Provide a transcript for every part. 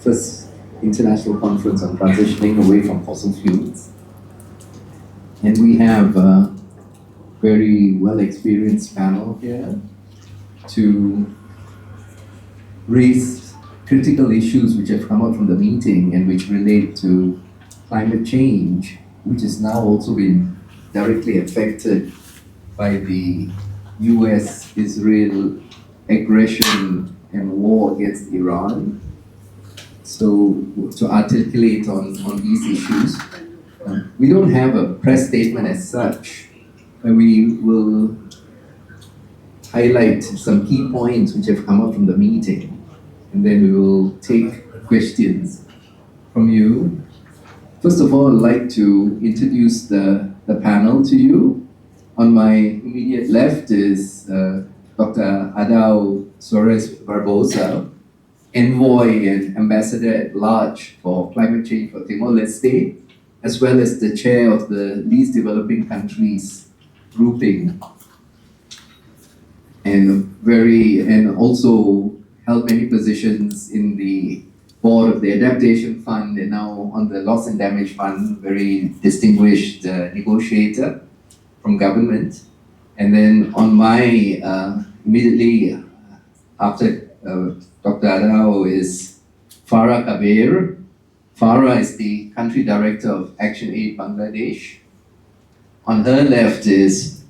first international conference on transitioning away from fossil fuels. And we have a very well-experienced panel here to raise critical issues which have come out from the meeting and which relate to climate change, which has now also been directly affected by the US-Israel aggression and war against Iran. So to articulate on these issues, we don't have a press statement as such, but we will highlight some key points which have come out from the meeting, and then we will take questions from you. First of all, I'd like to introduce the panel to you. On my immediate left is Dr. Adao Suarez Barbosa, Envoy and Ambassador at Large for Climate Change for Timor-Leste, as well as the Chair of the Least Developing Countries grouping, and also held many positions in the board of the Adaptation Fund and now on the Loss and Damage Fund, very distinguished negotiator from government. And then on my immediately after Dr. Adao is Farah Kabir. Farah is the country director of Action Aid Bangladesh. On her left is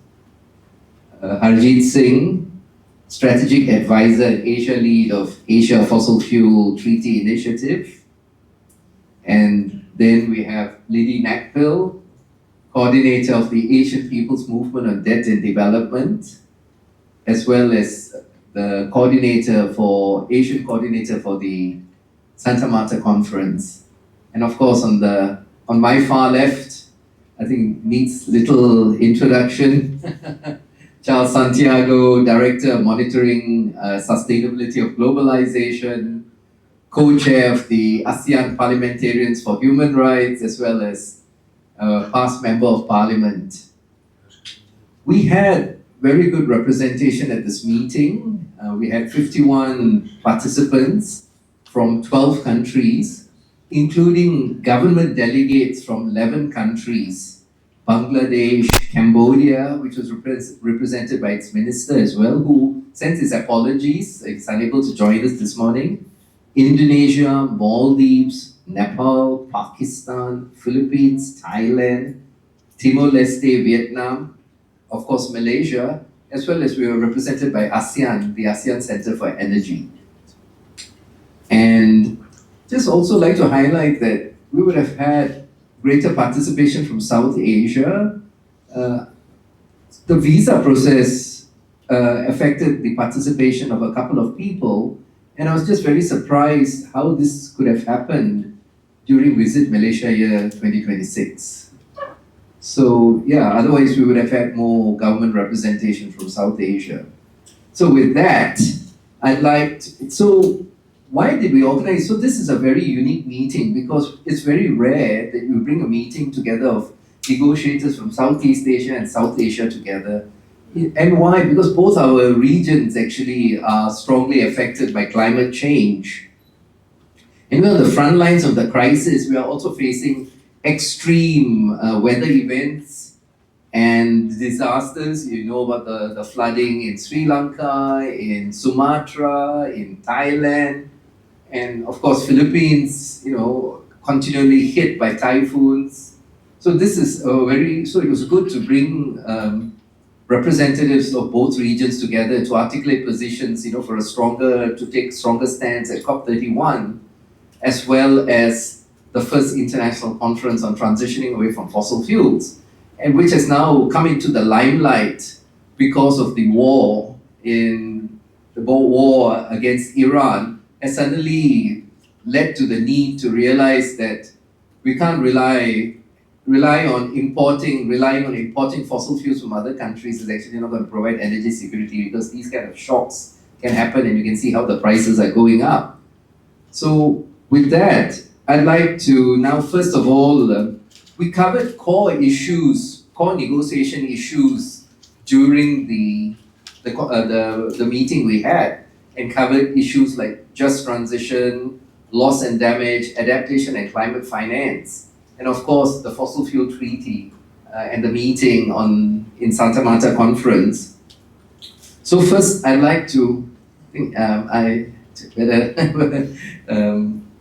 Harjit Singh, strategic advisor and Asia lead of Asia Fossil Fuel Treaty Initiative. And then we have Lydie Nakpil, coordinator of the Asian People's Movement on Debt and Development, as well as the Asian coordinator for the Santa Marta Conference. And of course, on my far left, I think needs little introduction, Charles Santiago, Director of Monitoring Sustainability of Globalization, co-chair of the ASEAN Parliamentarians for Human Rights, as well as past Member of Parliament. We had very good representation at this meeting. We had 51 participants from 12 countries, including government delegates from 11 countries. Bangladesh, Cambodia, which was represented by its minister as well, who sent his apologies, he's unable to join us this morning. Indonesia, Maldives, Nepal, Pakistan, Philippines, Thailand, Timor-Leste, Vietnam, of course Malaysia, as well as we were represented by ASEAN, the ASEAN Center for Energy. And just also like to highlight that we would have had greater participation from South Asia. The visa process affected the participation of a couple of people, and I was just very surprised how this could have happened during Visit Malaysia year 2026. So yeah, otherwise we would have had more government representation from South Asia. So with that, why did we organize? So this is a very unique meeting because it's very rare that you bring a meeting together of negotiators from Southeast Asia and South Asia together. And why? Because both our regions actually are strongly affected by climate change. And on the front lines of the crisis, we are also facing extreme weather events and disasters. You know about the flooding in Sri Lanka, in Sumatra, in Thailand, and of course Philippines, continually hit by typhoons. So it was good to bring representatives of both regions together to articulate positions, to take stronger stands at COP31, as well as the first international conference on transitioning away from fossil fuels, and which has now come into the limelight because of the war against Iran, has suddenly led to the need to realize that we can't relying on importing fossil fuels from other countries is actually not going to provide energy security, because these kind of shocks can happen, and you can see how the prices are going up. So with that, I'd like to now, first of all, we covered core negotiation issues during the meeting we had, and covered issues like just transition, loss and damage, adaptation and climate finance, and of course the fossil fuel treaty and the meeting in Santa Marta conference. So first, I'd like to think I better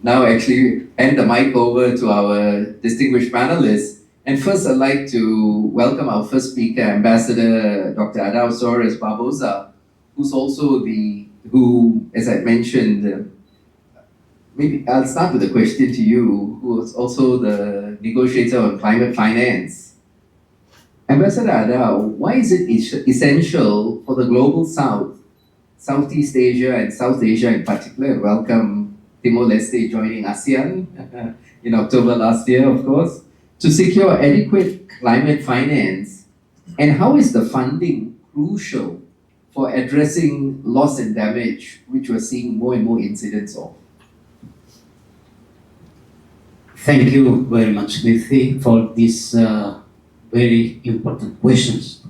now actually hand the mic over to our distinguished panelists. And first, I'd like to welcome our first speaker, Ambassador Dr. Adao Soares Barbosa, who's also as I mentioned, maybe I'll start with a question to you, who is also the negotiator on climate finance. Ambassador Adao, why is it essential for the global South, Southeast Asia and South Asia in particular, and welcome Timor-Leste joining ASEAN in October last year, of course, to secure adequate climate finance? And how is the funding crucial for addressing loss and damage, which we're seeing more and more incidents of? Thank you very much, Nithi, for these very important questions.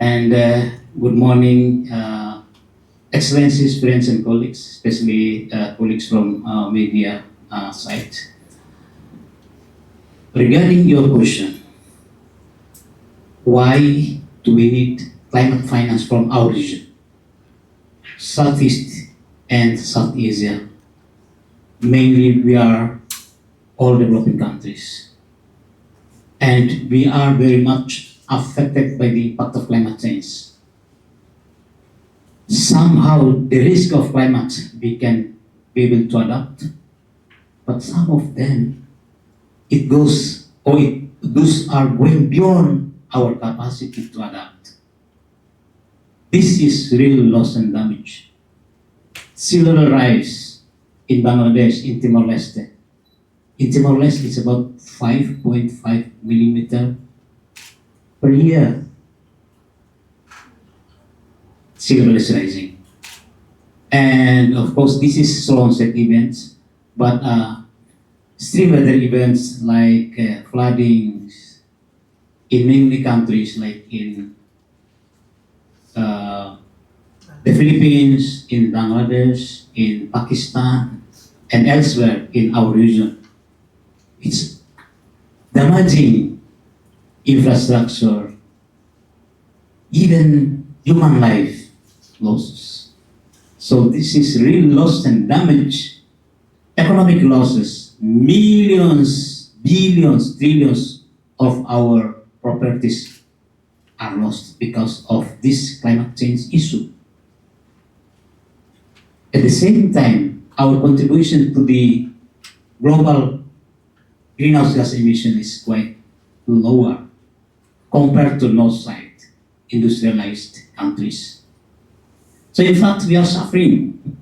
And good morning, Excellencies, friends and colleagues, especially colleagues from media side. Regarding your question, why do we need climate finance from our region, Southeast and South Asia? Mainly, we are all developing countries. And we are very much affected by the impact of climate change. Somehow, the risk of climate, we can be able to adapt, but some of them, those are going beyond our capacity to adapt. This is real loss and damage. Sea level rise in Bangladesh, in Timor-Leste. In Timor-Leste, it's about 5.5 millimeter per year. Sea level is rising. And of course, this is slow onset events, but extreme weather events like floodings in many countries, like in the Philippines, in Bangladesh, in Pakistan, and elsewhere in our region. It's damaging infrastructure, even human life losses. So this is real loss and damage, economic losses, millions, billions, trillions of our properties are lost because of this climate change issue. At the same time, our contribution to the global greenhouse gas emission is quite lower compared to north side industrialized countries. So in fact, we are suffering.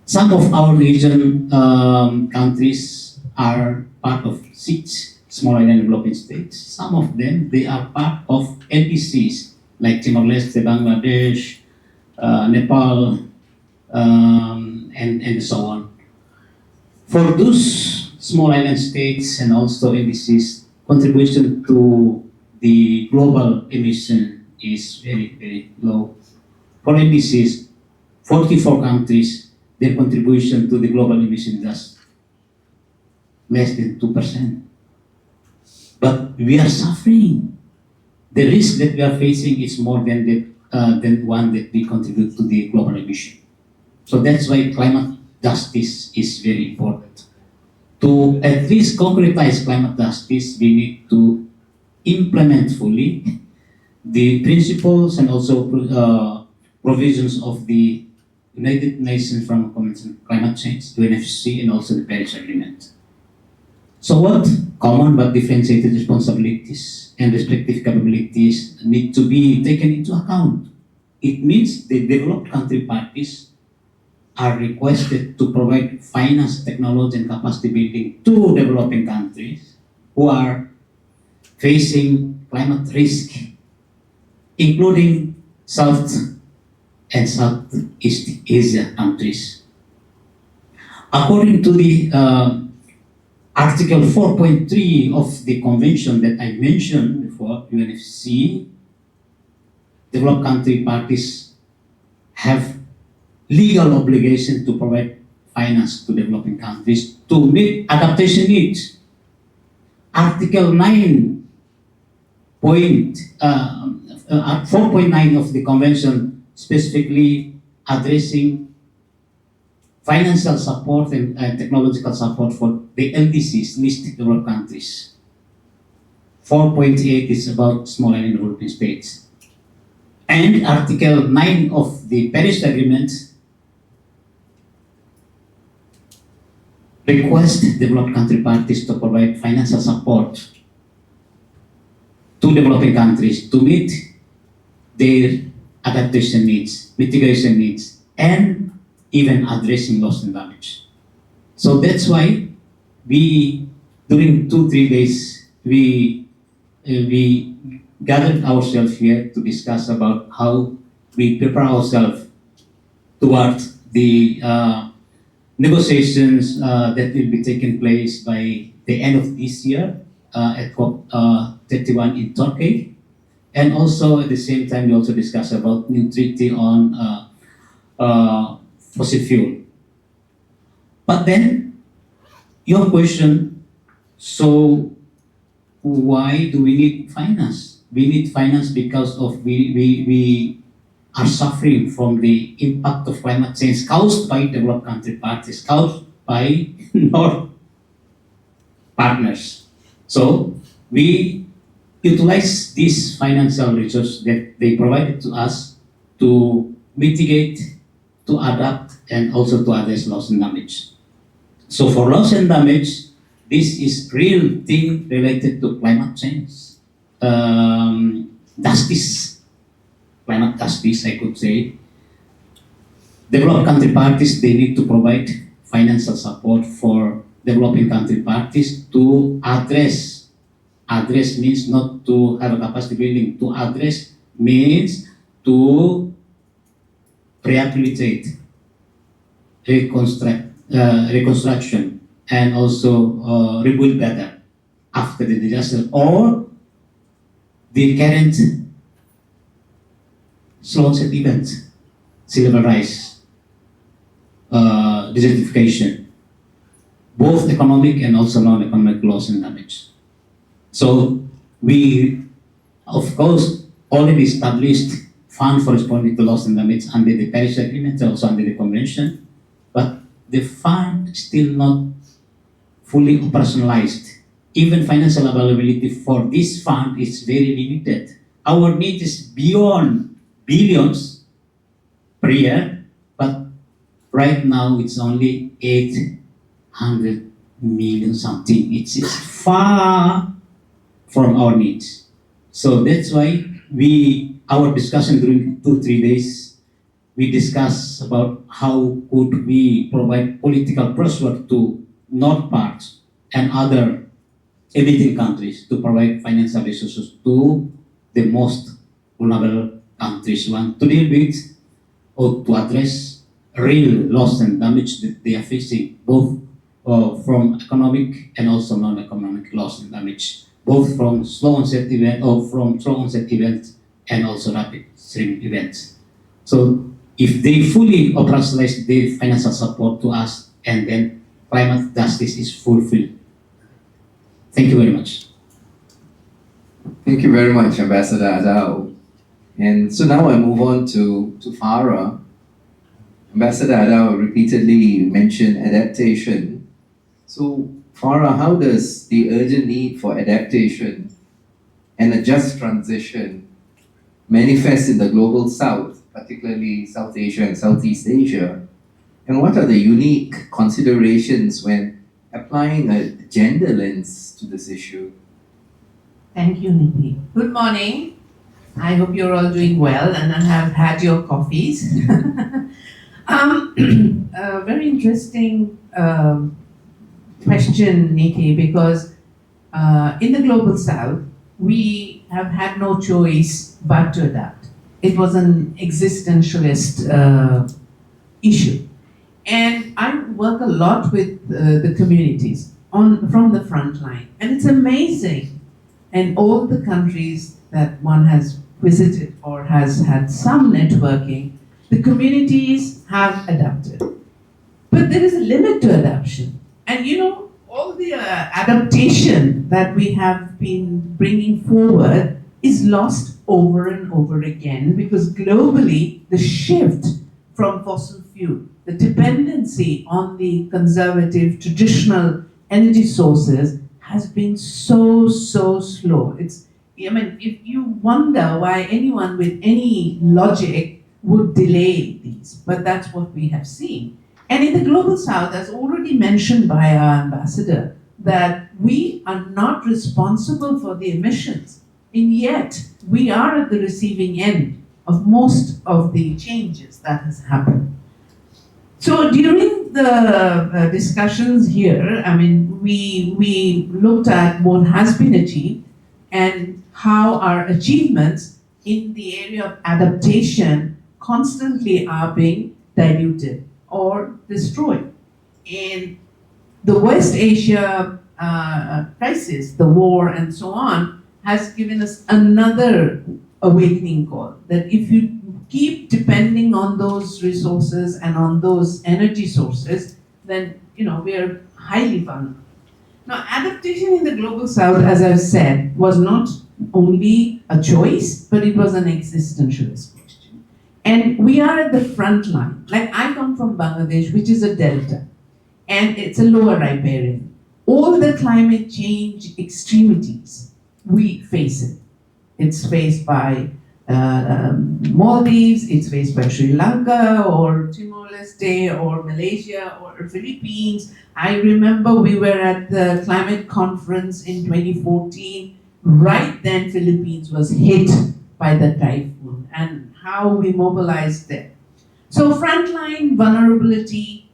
Some of our region countries are part of 6 small island developing states. Some of them, they are part of NDCs like Timor-Leste, Bangladesh, Nepal, and so on. For those small island states and also NDCs, contribution to the global emission is very, very low. For NDCs, 44 countries, their contribution to the global emission is just less than 2%. But we are suffering. The risk that we are facing is more than one that we contribute to the global emission. So that's why climate justice is very important. To at least concretize climate justice, we need to implement fully the principles and also provisions of the United Nations Framework Convention on Climate Change, UNFCCC, and also the Paris Agreement. So what common but differentiated responsibilities and respective capabilities need to be taken into account? It means the developed country parties are requested to provide finance, technology, and capacity building to developing countries who are facing climate risk, including South and Southeast Asia countries. According to the Article 4.3 of the convention that I mentioned before, UNFCCC, developed country parties have legal obligation to provide finance to developing countries to meet adaptation needs. Article 9 point, 4.9 of the convention specifically addressing financial support and technological support for the LDCs, least developed countries. 4.8 is about small and developing states. And Article 9 of the Paris Agreement requests developed country parties to provide financial support to developing countries to meet their adaptation needs, mitigation needs, and even addressing loss and damage. So that's why we, during 2-3 days, we gathered ourselves here to discuss about how we prepare ourselves towards the negotiations that will be taking place by the end of this year at COP31 in Turkey. And also at the same time, we also discuss about new treaty on fossil fuel. But then, your question, so why do we need finance? We need finance because of we are suffering from the impact of climate change caused by developed country parties, caused by North partners. So we utilize this financial resource that they provided to us to mitigate, to adapt, and also to address loss and damage. So for loss and damage, this is real thing related to climate change, justice, climate justice, I could say. Developed country parties, they need to provide financial support for developing country parties to address. Address means not to have a capacity building. To address means to rehabilitate, reconstruction, and also rebuild better after the disaster or the current slow onset events, sea level rise, desertification, both economic and also non-economic loss and damage. So we, of course, already established fund for responding to loss and damage under the Paris Agreement, also under the Convention, but the fund still not fully operationalized. Even financial availability for this fund is very limited. Our need is beyond billions per year, but right now it's only 800 million something. It's far from our needs. So that's why our discussion during 2-3 days, we discuss about how could we provide political pressure to North parts and other emerging countries to provide financial resources to the most vulnerable countries want to deal with or to address real loss and damage that they are facing, both from economic and also non-economic loss and damage, both from slow onset events and also rapid stream events. So if they fully operationalize the financial support to us, and then climate justice is fulfilled. Thank you very much. Thank you very much, Ambassador Adao. And so now I move on to Farah. Ambassador Adao repeatedly mentioned adaptation. So Farah, how does the urgent need for adaptation and a just transition manifest in the global south, particularly South Asia and Southeast Asia? And what are the unique considerations when applying a gender lens to this issue? Thank you, Nidhi. Good morning. I hope you're all doing well and have had your coffees. Very interesting question, Nidhi, because in the global south, we have had no choice but to adapt. It was an existentialist issue. And I work a lot with the communities from the front line. And it's amazing. And all the countries that one has visited or has had some networking, the communities have adapted. But there is a limit to adaptation. And you know, all the adaptation that we have been bringing forward is lost over and over again because globally the shift from fossil fuel, the dependency on the conservative traditional energy sources has been so slow. I mean, if you wonder why anyone with any logic would delay these, but that's what we have seen. And in the Global South, as already mentioned by our ambassador, that we are not responsible for the emissions, and yet we are at the receiving end of most of the changes that has happened. So during the discussions here, I mean, we looked at what has been achieved and how our achievements in the area of adaptation constantly are being diluted or destroyed. In the West Asia crisis, the war and so on, has given us another awakening call that if you keep depending on those resources and on those energy sources, then we are highly vulnerable. Now, adaptation in the Global South, as I've said, was not only a choice, but it was an existentialist question. And we are at the front line. Like, I come from Bangladesh, which is a delta, and it's a lower riparian. All the climate change extremities, we face it. It's faced by Maldives, it's faced by Sri Lanka or Timor-Leste or Malaysia or Philippines. I remember we were at the climate conference in 2014. Right then, Philippines was hit by the typhoon and how we mobilized there. So frontline vulnerability,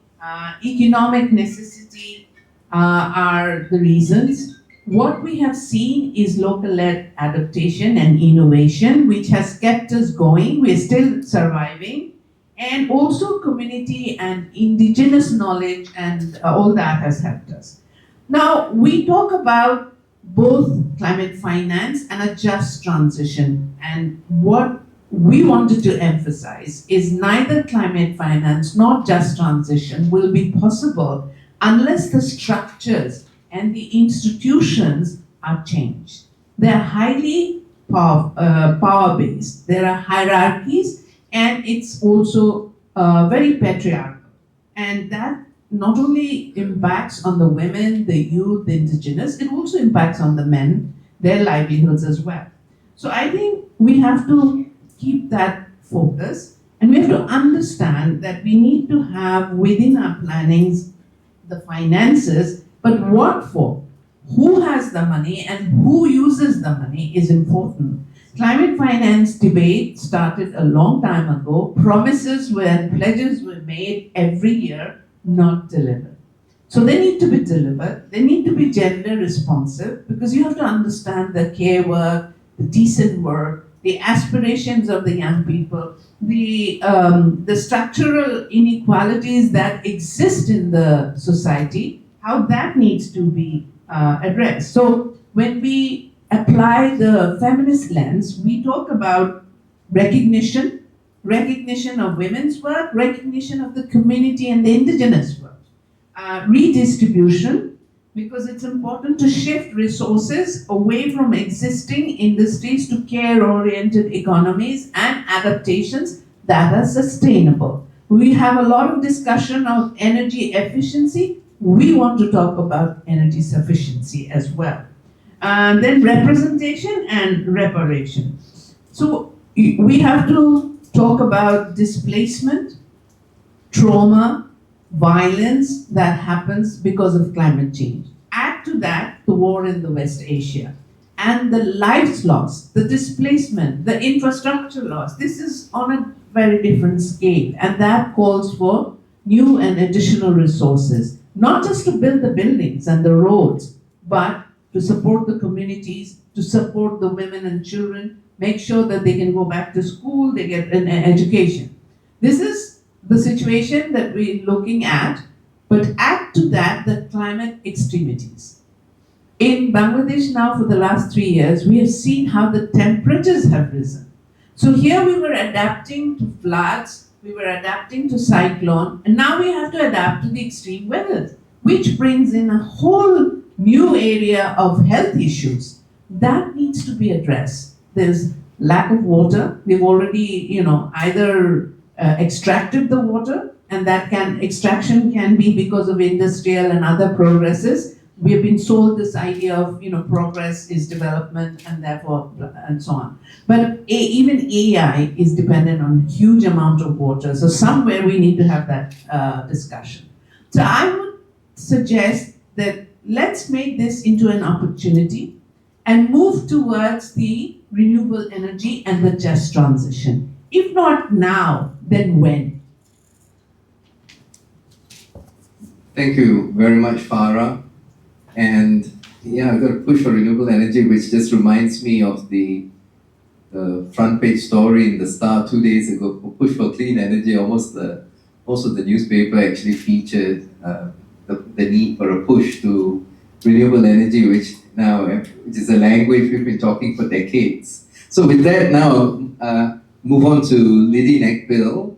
economic necessity are the reasons. What we have seen is local-led adaptation and innovation, which has kept us going. We're still surviving. And also community and indigenous knowledge and all that has helped us. Now, we talk about both climate finance and a just transition. And what we wanted to emphasize is neither climate finance nor just transition will be possible unless the structures and the institutions are changed. They're highly power-based. There are hierarchies, and it's also very patriarchal. And that not only impacts on the women, the youth, the indigenous, it also impacts on the men, their livelihoods as well. So I think we have to keep that focus, and we have to understand that we need to have within our plannings the finances, but what for? Who has the money and who uses the money is important. Climate finance debate started a long time ago. Promises and pledges were made every year, not delivered. So they need to be delivered. They need to be gender responsive because you have to understand the care work, the decent work, the aspirations of the young people, the structural inequalities that exist in the society, how that needs to be addressed. So when we apply the feminist lens, we talk about recognition of women's work, recognition of the community and the indigenous work, redistribution, because it's important to shift resources away from existing industries to care-oriented economies and adaptations that are sustainable. We have a lot of discussion of energy efficiency. We want to talk about energy sufficiency as well. Then representation and reparation. So we have to talk about displacement, trauma, violence that happens because of climate change. Add to that the war in the West Asia and the lives lost, the displacement, the infrastructure loss. This is on a very different scale, and that calls for new and additional resources, not just to build the buildings and the roads, but to support the communities, to support the women and children, make sure that they can go back to school, they get an education. This is the situation that we're looking at, but add to that the climate extremities. In Bangladesh now for the last 3 years, we have seen how the temperatures have risen. So here we were adapting to floods, we were adapting to cyclone, and now we have to adapt to the extreme weather, which brings in a whole new area of health issues that needs to be addressed. There's lack of water. We've already, either extracted the water, and extraction can be because of industrial and other progresses. We have been sold this idea of, progress is development and therefore, and so on. But even AI is dependent on a huge amount of water. So somewhere we need to have that discussion. So I would suggest that let's make this into an opportunity and move towards the renewable energy and the just transition. If not now, then when? Thank you very much, Farah. And yeah, I've got a push for renewable energy, which just reminds me of the front page story in the Star 2 days ago, push for clean energy. Most of the newspaper actually featured the need for a push to renewable energy, which is a language we've been talking for decades. So with that now, move on to Liddy Neckbill,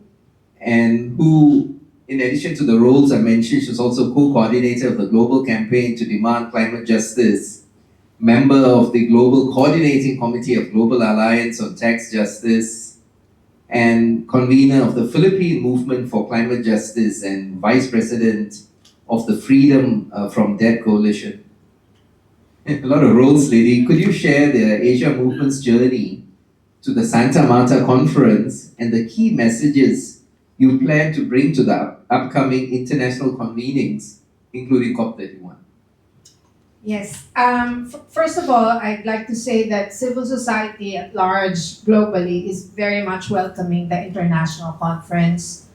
and who, in addition to the roles I mentioned, she's also co-coordinator of the global campaign to demand climate justice, member of the Global Coordinating Committee of Global Alliance on Tax Justice, and convener of the Philippine Movement for Climate Justice and vice president of the Freedom from Debt Coalition. A lot of roles, Liddy. Could you share the Asia Movement's journey to the Santa Marta conference and the key messages you plan to bring to the upcoming international convenings, including COP31? Yes. First of all, I'd like to say that civil society at large globally is very much welcoming the international conference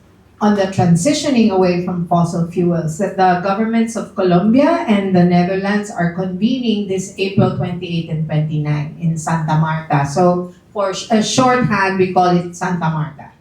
on the transitioning away from fossil fuels that the governments of Colombia and the Netherlands are convening this April 28 and 29 in Santa Marta. So for a shorthand, we call it Santa Marta.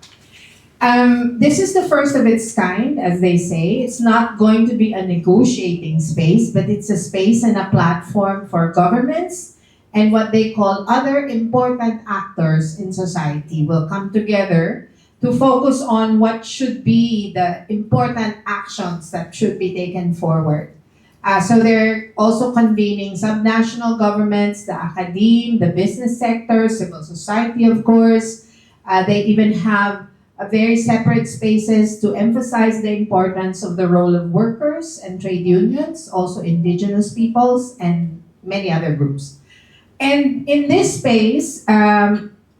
This is the first of its kind, as they say. It's not going to be a negotiating space, but it's a space and a platform for governments and what they call other important actors in society will come together to focus on what should be the important actions that should be taken forward. So they're also convening subnational governments, the academe, the business sector, civil society, of course. They even have very separate spaces to emphasize the importance of the role of workers and trade unions, also indigenous peoples, and many other groups. And in this space,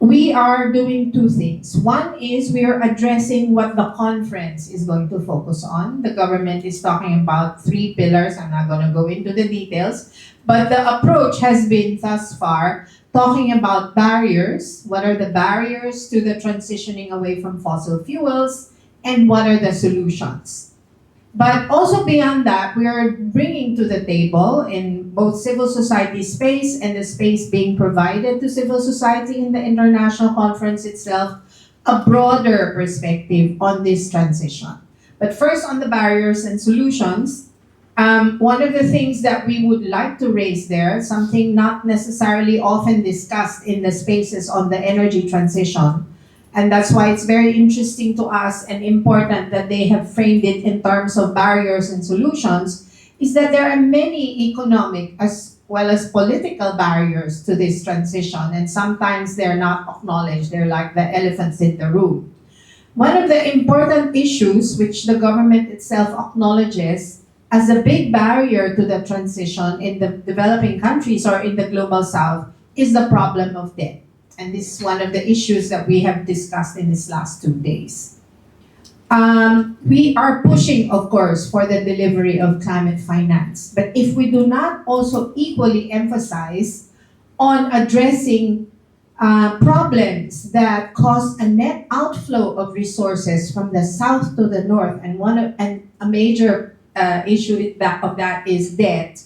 we are doing two things. One is we are addressing what the conference is going to focus on. The government is talking about 3 pillars. I'm not going to go into the details, but the approach has been thus far talking about barriers. What are the barriers to the transitioning away from fossil fuels, and what are the solutions? But also beyond that, we are bringing to the table in both civil society space and the space being provided to civil society in the international conference itself, a broader perspective on this transition. But first on the barriers and solutions, one of the things that we would like to raise there, something not necessarily often discussed in the spaces on the energy transition, and that's why it's very interesting to us and important that they have framed it in terms of barriers and solutions, is that there are many economic as well as political barriers to this transition, and sometimes they're not acknowledged. They're like the elephants in the room. One of the important issues which the government itself acknowledges as a big barrier to the transition in the developing countries or in the global south is the problem of debt. And this is one of the issues that we have discussed in these last 2 days. We are pushing, of course, for the delivery of climate finance. But if we do not also equally emphasize on addressing problems that cause a net outflow of resources from the south to the north, and a major issue of that is debt,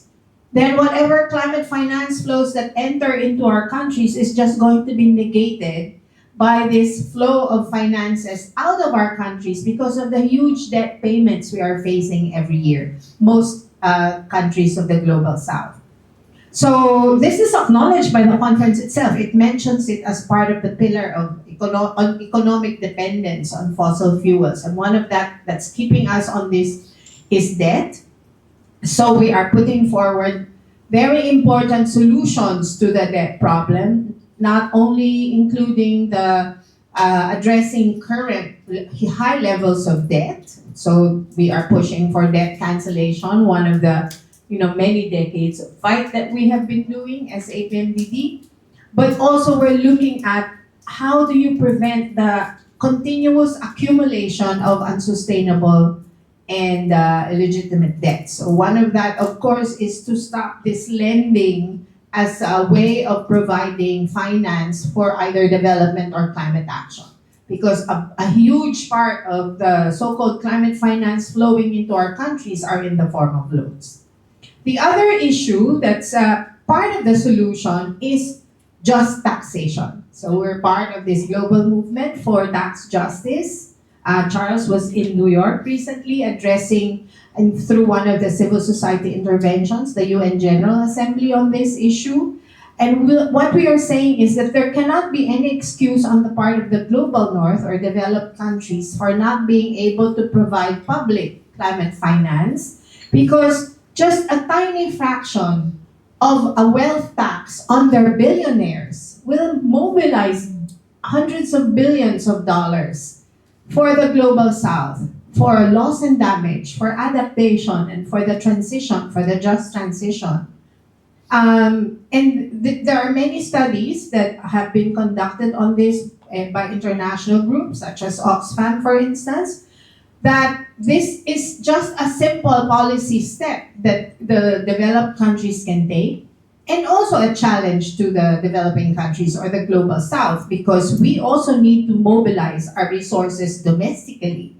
then whatever climate finance flows that enter into our countries is just going to be negated by this flow of finances out of our countries because of the huge debt payments we are facing every year, most countries of the global south. So this is acknowledged by the conference itself. It mentions it as part of the pillar of on economic dependence on fossil fuels. And one of that's keeping us on this is debt. So we are putting forward very important solutions to the debt problem, not only including the addressing current high levels of debt. So we are pushing for debt cancellation, one of the many decades of fight that we have been doing as APMDD. But also we're looking at how do you prevent the continuous accumulation of unsustainable and illegitimate debt. So one of that, of course, is to stop this lending as a way of providing finance for either development or climate action. Because a huge part of the so-called climate finance flowing into our countries are in the form of loans. The other issue that's part of the solution is just taxation. So we're part of this global movement for tax justice. Charles was in New York recently addressing, and through one of the civil society interventions, the UN General Assembly on this issue. And what we are saying is that there cannot be any excuse on the part of the global north or developed countries for not being able to provide public climate finance, because just a tiny fraction of a wealth tax on their billionaires will mobilize hundreds of billions of dollars for the global south, for loss and damage, for adaptation, and for the transition, for the just transition. There are many studies that have been conducted on this by international groups, such as Oxfam, for instance, that this is just a simple policy step that the developed countries can take, and also a challenge to the developing countries or the global south, because we also need to mobilize our resources domestically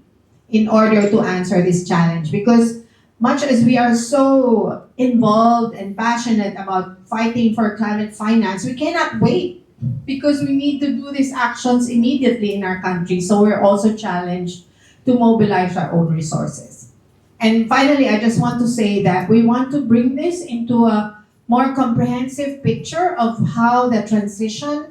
in order to answer this challenge. Because much as we are so involved and passionate about fighting for climate finance, we cannot wait, because we need to do these actions immediately in our country. So we're also challenged to mobilize our own resources. And finally, I just want to say that we want to bring this into a more comprehensive picture of how the transition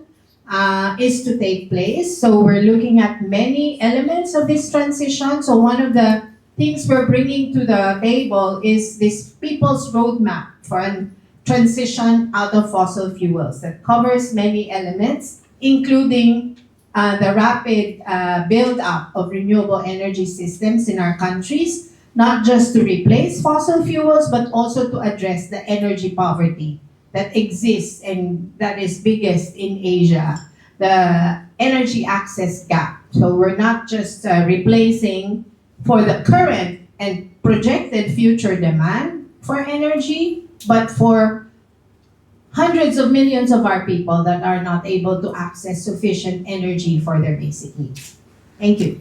is to take place. So we're looking at many elements of this transition. So one of the things we're bringing to the table is this people's roadmap for a transition out of fossil fuels that covers many elements, including the rapid build-up of renewable energy systems in our countries, not just to replace fossil fuels, but also to address the energy poverty that exists and that is biggest in Asia, the energy access gap. So we're not just replacing for the current and projected future demand for energy, but for hundreds of millions of our people that are not able to access sufficient energy for their basic needs. Thank you.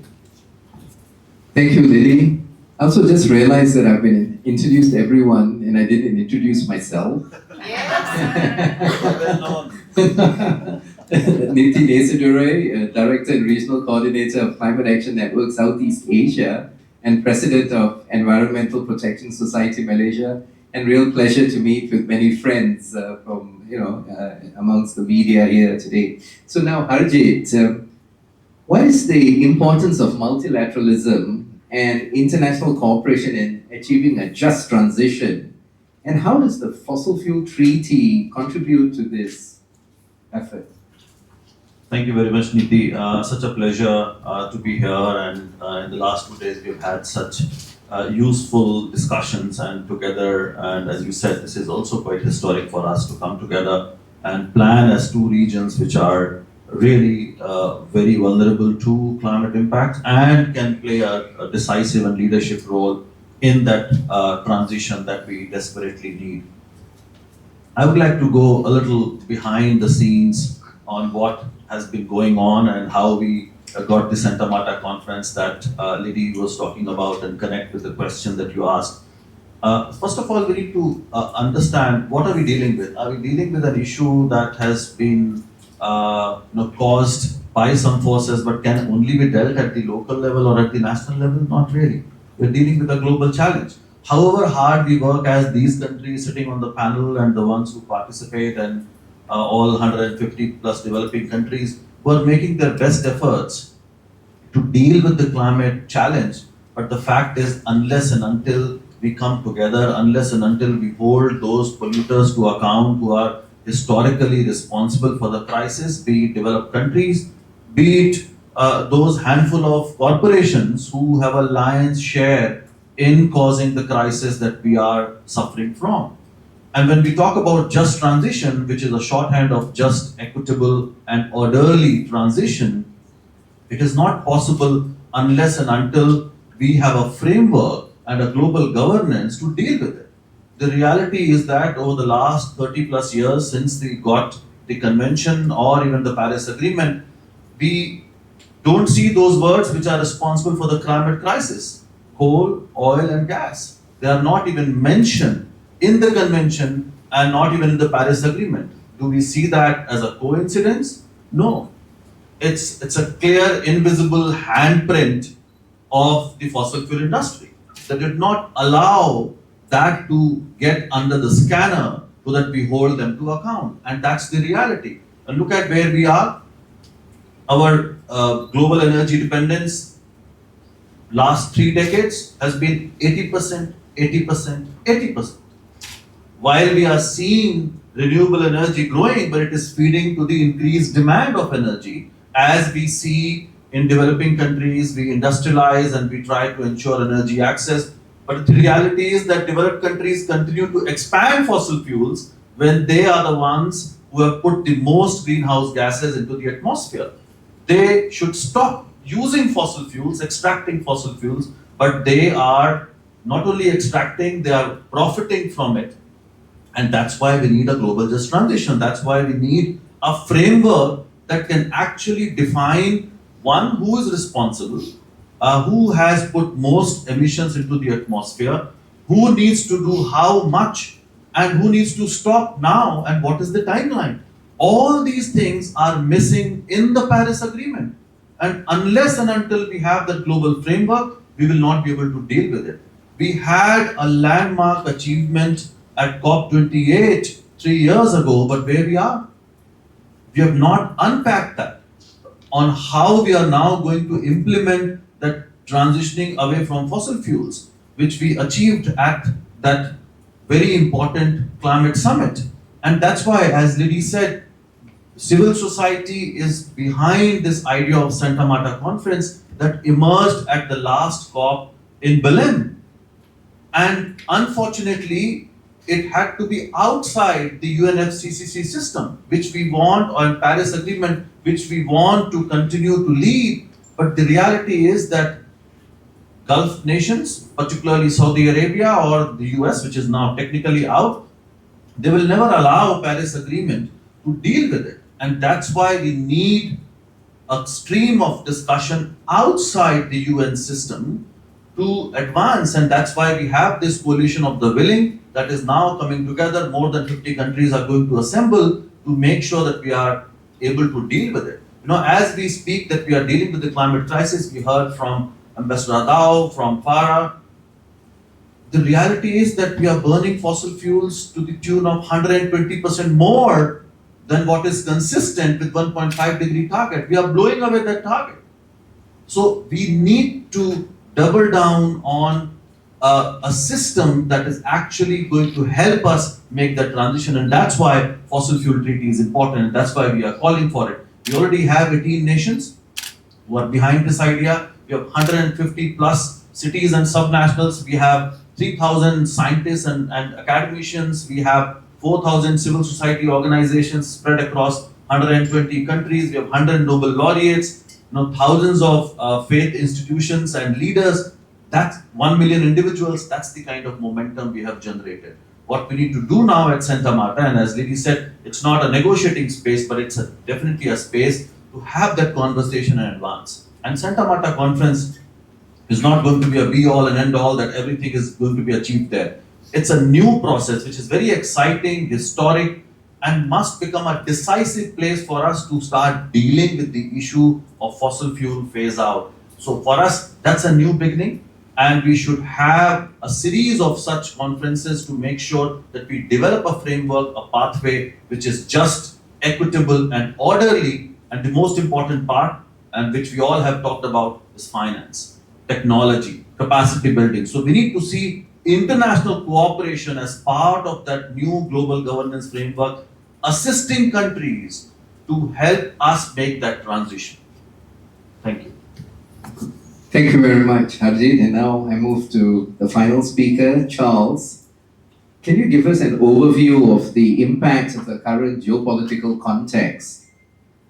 Thank you, Lily. I also just realized that I've been introduced to everyone and I didn't introduce myself. Niti Nesadure, Director and Regional Coordinator of Climate Action Network Southeast Asia and President of Environmental Protection Society Malaysia. And real pleasure to meet with many friends from, amongst the media here today. So now, Arjit, what is the importance of multilateralism and international cooperation in achieving a just transition? And how does the Fossil Fuel Treaty contribute to this effort? Thank you very much, Niti. Such a pleasure to be here, and in the last 2 days we've had such useful discussions and together, and as you said, this is also quite historic for us to come together and plan as two regions which are really very vulnerable to climate impact and can play a decisive and leadership role in that transition that we desperately need. I would like to go a little behind the scenes on what has been going on and how we got the Santa Marta conference that Lily was talking about and connect with the question that you asked. First of all, we need to understand what are we dealing with. Are we dealing with an issue that has been caused by some forces but can only be dealt at the local level or at the national level? Not really. We're dealing with a global challenge. However hard we work as these countries sitting on the panel and the ones who participate and all 150 plus developing countries, who are making their best efforts to deal with the climate challenge. But the fact is, unless and until we come together, unless and until we hold those polluters to account who are historically responsible for the crisis, be it developed countries, be it those handful of corporations who have a lion's share in causing the crisis that we are suffering from. And when we talk about just transition, which is a shorthand of just, equitable, and orderly transition, it is not possible unless and until we have a framework and a global governance to deal with it. The reality is that over the last 30 plus years since we got the convention or even the Paris Agreement, we don't see those words which are responsible for the climate crisis: coal, oil, and gas. They are not even mentioned in the convention and not even in the Paris Agreement. Do we see that as a coincidence? No. It's a clear, invisible handprint of the fossil fuel industry that did not allow that to get under the scanner so that we hold them to account. And that's the reality. And look at where we are. Our global energy dependence last 3 decades has been 80%, 80%, 80%. While we are seeing renewable energy growing, but it is feeding to the increased demand of energy. As we see in developing countries, we industrialize and we try to ensure energy access. But the reality is that developed countries continue to expand fossil fuels when they are the ones who have put the most greenhouse gases into the atmosphere. They should stop using fossil fuels, extracting fossil fuels, but they are not only extracting, they are profiting from it. And that's why we need a global just transition. That's why we need a framework that can actually define one who is responsible, who has put most emissions into the atmosphere, who needs to do how much, and who needs to stop now, and what is the timeline. All these things are missing in the Paris Agreement. And unless and until we have that global framework, we will not be able to deal with it. We had a landmark achievement at COP28 3 years ago, but where we are? We have not unpacked that on how we are now going to implement that transitioning away from fossil fuels, which we achieved at that very important climate summit. And that's why, as Liddy said, civil society is behind this idea of Santa Marta conference that emerged at the last COP in Berlin. And unfortunately, it had to be outside the UNFCCC system, which we want, or Paris Agreement, which we want to continue to lead. But the reality is that Gulf nations, particularly Saudi Arabia or the US, which is now technically out, they will never allow Paris Agreement to deal with it. And that's why we need a stream of discussion outside the UN system to advance. And that's why we have this coalition of the willing that is now coming together. More than 50 countries are going to assemble to make sure that we are able to deal with it. You know, as we speak that we are dealing with the climate crisis, we heard from Ambassador Adao, from Farah. The reality is that we are burning fossil fuels to the tune of 120% more than what is consistent with 1.5 degree target. We are blowing away that target. So we need to double down on a system that is actually going to help us make that transition, and that's why fossil fuel treaty is important. That's why we are calling for it. We already have 18 nations who are behind this idea. We have 150 plus cities and subnationals. We have 3,000 scientists and academicians. We have 4,000 civil society organizations spread across 120 countries. We have 100 Nobel laureates, thousands of faith institutions and leaders. That's 1 million individuals. That's the kind of momentum we have generated. What we need to do now at Santa Marta, and as Liddy said, it's not a negotiating space, but it's definitely a space to have that conversation and advance. And Santa Marta conference is not going to be a be-all and end-all that everything is going to be achieved there. It's a new process which is very exciting, historic, and must become a decisive place for us to start dealing with the issue of fossil fuel phase out. So for us, that's a new beginning, and we should have a series of such conferences to make sure that we develop a framework, a pathway which is just, equitable, and orderly And the most important part, and which we all have talked about, is finance, technology, capacity building. So we need to see international cooperation as part of that new global governance framework, assisting countries to help us make that transition. Thank you. Thank you very much, Harjit. And now I move to the final speaker, Charles. Can you give us an overview of the impacts of the current geopolitical context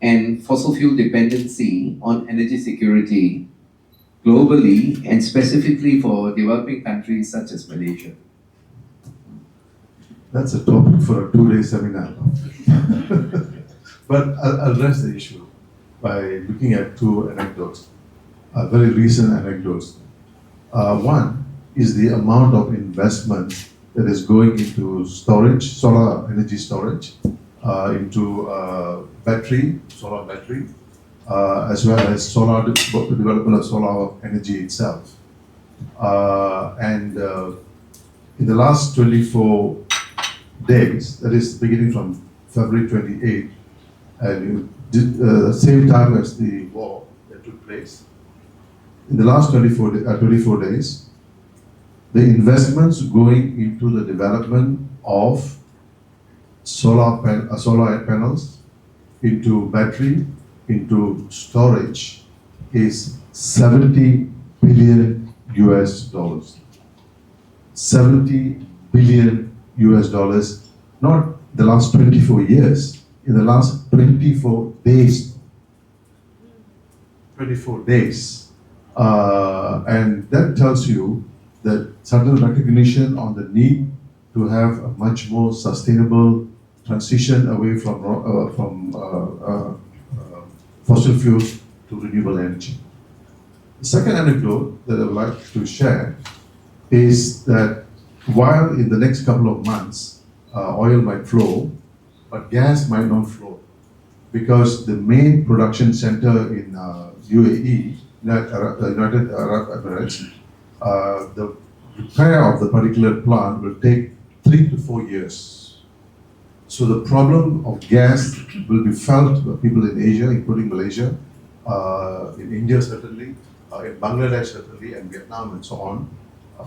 and fossil fuel dependency on energy security globally and specifically for developing countries such as Malaysia? That's a topic for a 2-day seminar. But I'll address the issue by looking at two anecdotes, very recent anecdotes. One is the amount of investment that is going into storage, solar energy storage, into solar battery, as well as development of solar energy itself. And in the last 24 days, that is beginning from February 28th, and the same time as the war that took place, in the last 24 days, the investments going into the development of solar panels, into battery, into storage is $70 billion. $70 billion, not the last 24 years, in the last 24 days. 24 days. And that tells you that certain recognition on the need to have a much more sustainable transition away from fossil fuels to renewable energy. The second anecdote that I would like to share is that while in the next couple of months oil might flow, but gas might not flow, because the main production center in UAE, United Arab Emirates, the repair of the particular plant will take 3 to 4 years. So the problem of gas will be felt by people in Asia, including Malaysia, in India certainly, in Bangladesh certainly, and Vietnam and so on,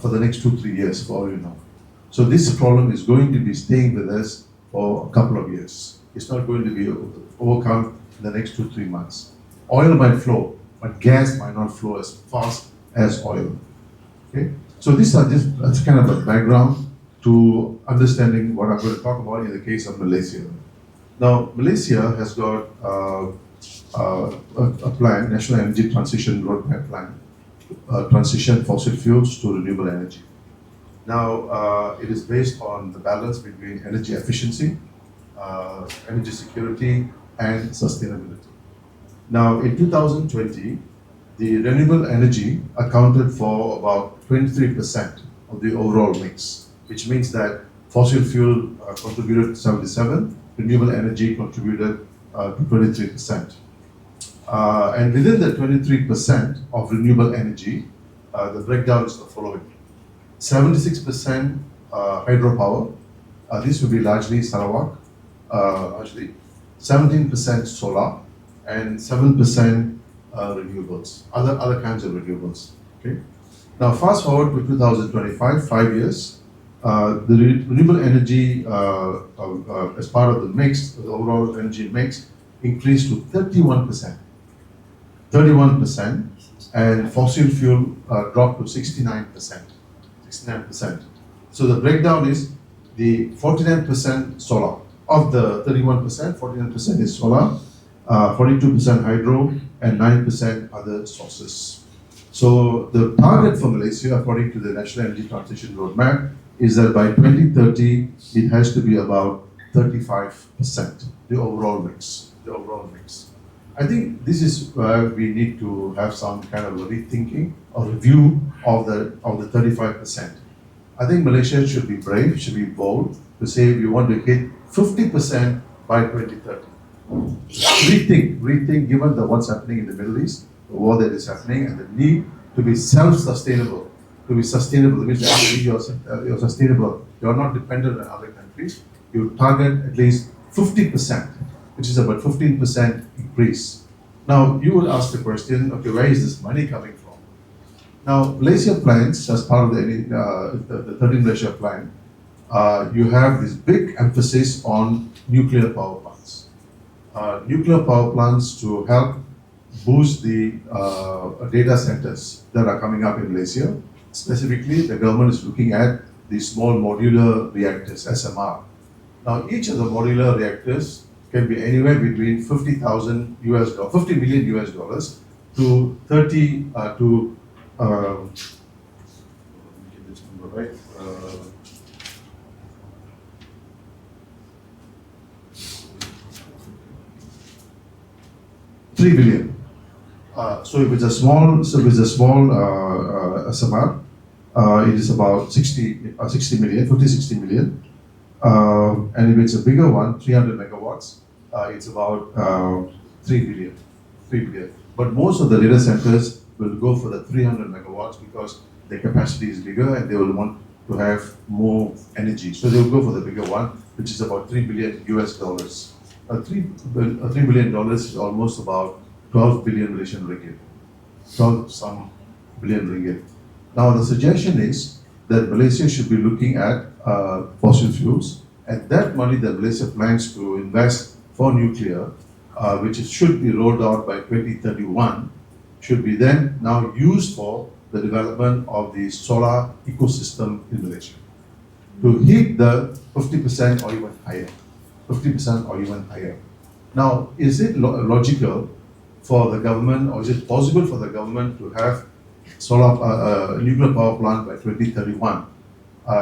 for the next 2-3 years, for all you know. So this problem is going to be staying with us for a couple of years. It's not going to be overcome in the next 2-3 months. Oil might flow, but gas might not flow as fast as oil. Okay, so that's kind of a background to understanding what I'm going to talk about in the case of Malaysia. Now, Malaysia has got a plan, National Energy Transition Roadmap Plan, transition fossil fuels to renewable energy. Now, it is based on the balance between energy efficiency, energy security, and sustainability. Now, in 2020, the renewable energy accounted for about 23% of the overall mix, which means that fossil fuel contributed 77%, renewable energy contributed to 23%. And within the 23% of renewable energy, the breakdown is the following. 76% hydropower, this would be largely Sarawak, largely 17% solar, and 7% renewables, other kinds of renewables. Okay. Now, fast forward to 2025, 5 years, the renewable energy as part of the mix, the overall energy mix, increased to 31%. 31%, and fossil fuel dropped to 69%. 69%. So the breakdown is the 49% solar. Of the 31%, 49% is solar, 42% hydro, and 9% other sources. So the target for Malaysia, according to the National Energy Transition Roadmap, is that by 2030, it has to be about 35%, the overall mix. The overall mix. I think this is where we need to have some kind of a rethinking or review of the 35%. I think Malaysia should be brave, should be bold to say we want to hit 50% by 2030. Rethink, given what's happening in the Middle East, the war that is happening, and the need to be self-sustainable. To be sustainable means that you're sustainable. You're not dependent on other countries. You target at least 50%. which is about 15% increase. Now, you would ask the question, okay, where is this money coming from? Now, Malaysia plans, as part of the 13 Malaysia plan, you have this big emphasis on nuclear power plants. Nuclear power plants to help boost the data centers that are coming up in Malaysia. Specifically, the government is looking at the small modular reactors, SMR. Now, each of the modular reactors can be anywhere between $50 million US dollars to 30 to get this number right. 3 billion. So if it's a small, SMR, it is about 60 million, 60 million. And if it's a bigger one, 300 megawatts, it's about 3 billion. But most of the data centers will go for the 300 megawatts because their capacity is bigger and they will want to have more energy. So they will go for the bigger one, which is about 3 billion US dollars. $3 billion is almost about 12 billion Malaysian ringgit. 12 some billion ringgit. Now the suggestion is that Malaysia should be looking at fossil fuels, and that money that Malaysia plans to invest for nuclear, should be rolled out by 2031, should be then now used for the development of the solar ecosystem in Malaysia to hit the 50% or even higher. 50% or even higher. Now, is it logical for the government, or is it possible for the government to have nuclear power plant by 2031?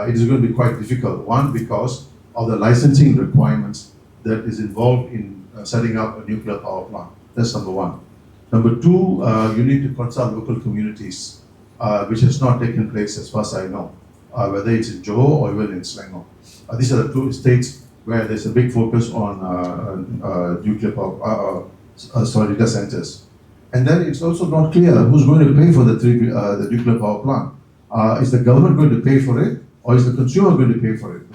It is going to be quite difficult. One, because of the licensing requirements that is involved in setting up a nuclear power plant. That's number one. Number two, you need to consult local communities, which has not taken place as far as I know, whether it's in Johor or even in Selangor. These are the two states where there's a big focus on nuclear power, data centers. And then it's also not clear who's going to pay for the nuclear power plant. Is the government going to pay for it, or is the consumer going to pay for it?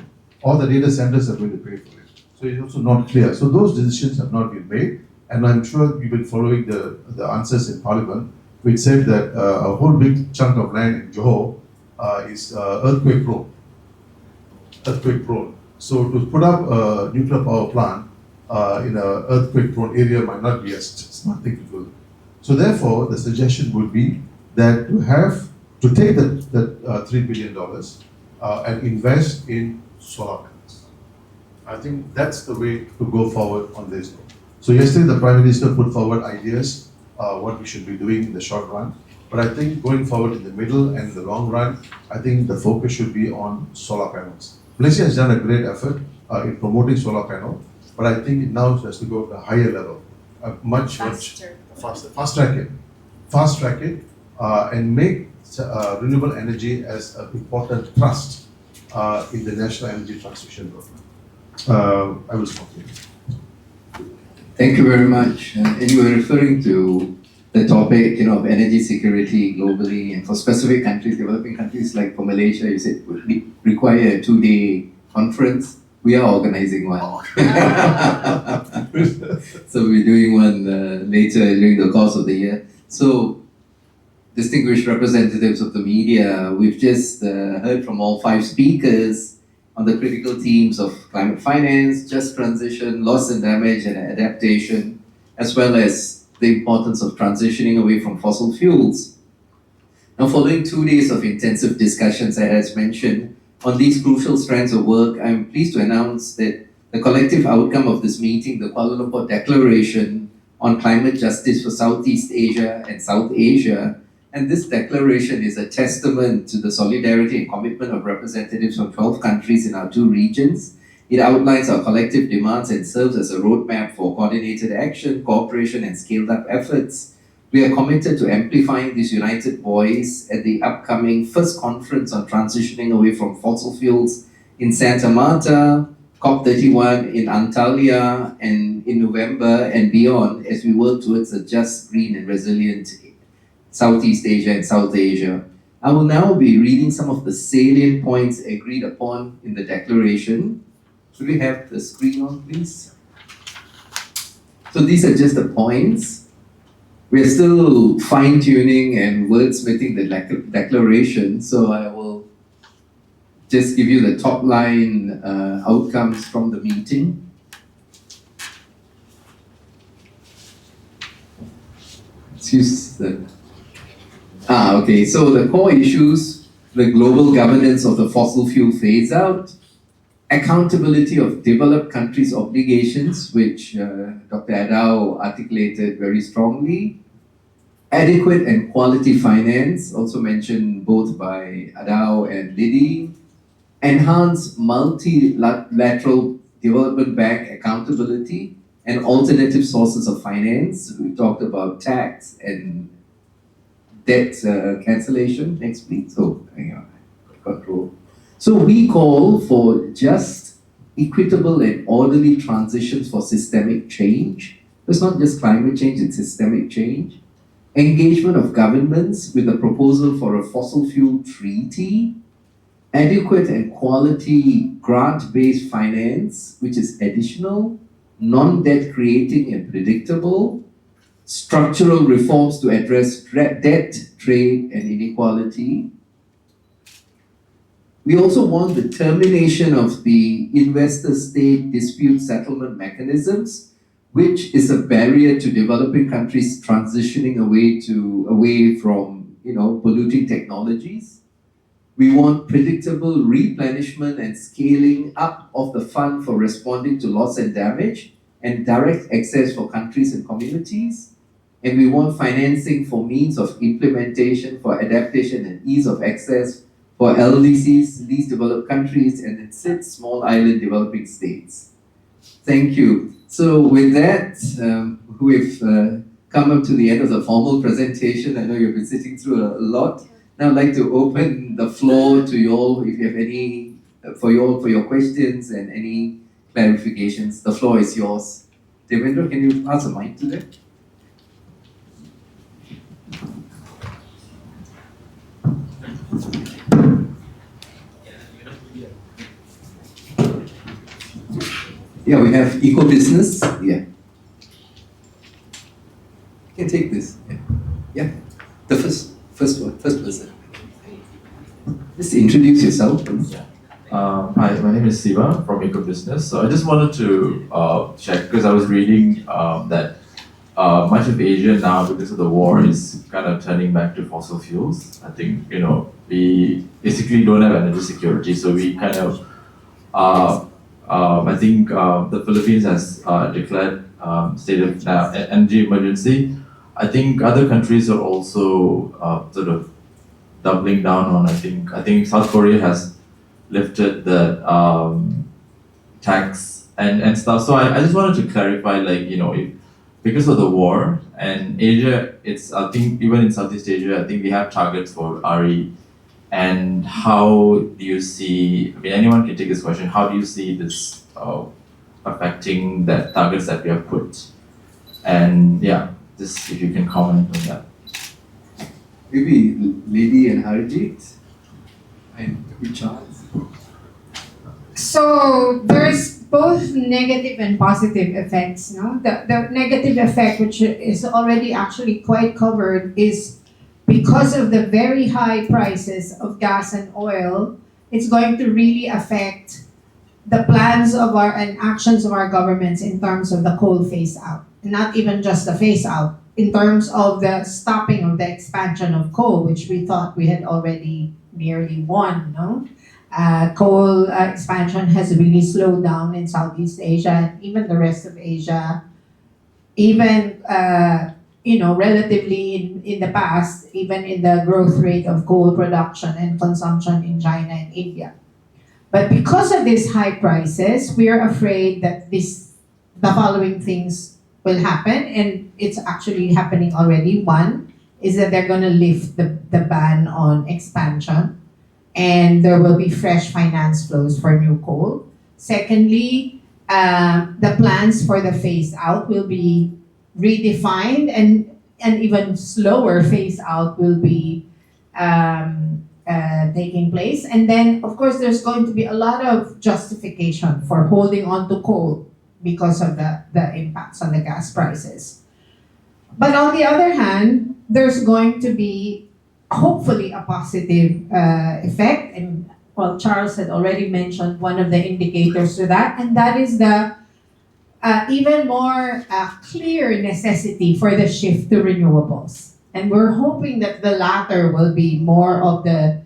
Or the data centers are going to pay for it. So it's also not clear. So those decisions have not been made, and I'm sure you've been following the answers in Parliament, which said that a whole big chunk of land in Johor is earthquake prone. So to put up a nuclear power plant in an earthquake prone area might not be a smart thing to do. So therefore, the suggestion would be that to take that $3 billion and invest in solar panels. I think that's the way to go forward on this. So yesterday the Prime Minister put forward ideas what we should be doing in the short run. But I think going forward in the middle and the long run, I think the focus should be on solar panels. Malaysia has done a great effort in promoting solar panel, but I think it now has to go to a higher level, much faster. Fast track it, and make renewable energy as an important thrust in the national energy transition roadmap. I will stop here. Thank you very much. And you were referring to the topic, of energy security globally, and for specific countries, developing countries like for Malaysia, you said would require a 2-day conference. We are organizing one. So we're doing one later during the course of the year. So, distinguished representatives of the media, we've just heard from all 5 speakers on the critical themes of climate finance, just transition, loss and damage, and adaptation, as well as the importance of transitioning away from fossil fuels. Now, following 2 days of intensive discussions, as mentioned, on these crucial strands of work, I'm pleased to announce that the collective outcome of this meeting, the Kuala Lumpur Declaration on Climate Justice for Southeast Asia and South Asia, and this declaration is a testament to the solidarity and commitment of representatives from 12 countries in our 2 regions. It outlines our collective demands and serves as a roadmap for coordinated action, cooperation, and scaled-up efforts. We are committed to amplifying this united voice at the upcoming first conference on transitioning away from fossil fuels in Santa Marta, COP31 in Antalya, and in November and beyond, as we work towards a just, green, and resilient Southeast Asia and South Asia. I will now be reading some of the salient points agreed upon in the declaration. Should we have the screen on, please? So these are just the points. We're still fine-tuning and wordsmithing the declaration, so I will just give you the top line outcomes from the meeting. Let's use the... okay, so the core issues, the global governance of the fossil fuel phase-out, accountability of developed countries' obligations, which Dr. Adao articulated very strongly, adequate and quality finance, also mentioned both by Adao and Liddy, enhance multilateral development bank accountability and alternative sources of finance. We talked about tax and debt cancellation. Next, please. So, hang on, control. So we call for just, equitable and orderly transitions for systemic change. It's not just climate change, it's systemic change. Engagement of governments with a proposal for a fossil fuel treaty, adequate and quality grant-based finance, which is additional, non-debt creating and predictable, structural reforms to address debt, trade, and inequality. We also want the termination of the investor-state dispute settlement mechanisms, which is a barrier to developing countries transitioning away from polluting technologies. We want predictable replenishment and scaling up of the fund for responding to loss and damage and direct access for countries and communities. And we want financing for means of implementation for adaptation and ease of access for LDCs, least developed countries, and its 6 small island developing states. Thank you. So with that, we've come up to the end of the formal presentation. I know you've been sitting through a lot. Now I'd like to open the floor to you all if you have any, for your questions and any clarifications. The floor is yours. Devendra, can you pass a mic to them? Yeah, we have eco-business. Yeah. You can take this. Yeah. The first person. Just introduce yourself. Hi, my name is Siva from Eco Business. So I just wanted to check because I was reading that much of Asia now, because of the war, is kind of turning back to fossil fuels. I think we basically don't have energy security, so we kind of I think the Philippines has declared state of energy emergency. I think other countries are also sort of doubling down on. I think South Korea has lifted the tax and stuff. So I just wanted to clarify, if, because of the war and Asia, I think even in Southeast Asia, I think we have targets for RE. And how do you see? I mean, anyone can take this question. How do you see this affecting the targets that we have put? And yeah, just if you can comment on that. Maybe Lady and Harjit and Charles. So there's both negative and positive effects. No, the negative effect, which is already actually quite covered, is because of the very high prices of gas and oil. It's going to really affect the plans of and actions of our governments in terms of the coal phase out. Not even just the phase out, in terms of the stopping of the expansion of coal, which we thought we had already nearly won. No, coal expansion has really slowed down in Southeast Asia and even the rest of Asia. Even relatively in the past, even in the growth rate of coal production and consumption in China and India. But because of these high prices, we are afraid that the following things will happen, and it's actually happening already. One is that they're going to lift the ban on expansion, and there will be fresh finance flows for new coal. Secondly, the plans for the phase out will be redefined, and even slower phase out will be taking place. And then, of course, there's going to be a lot of justification for holding on to coal because of the impacts on the gas prices. But on the other hand, there's going to be hopefully a positive effect. And well, Charles had already mentioned one of the indicators to that, and that is the even more clear necessity for the shift to renewables. And we're hoping that the latter will be more of the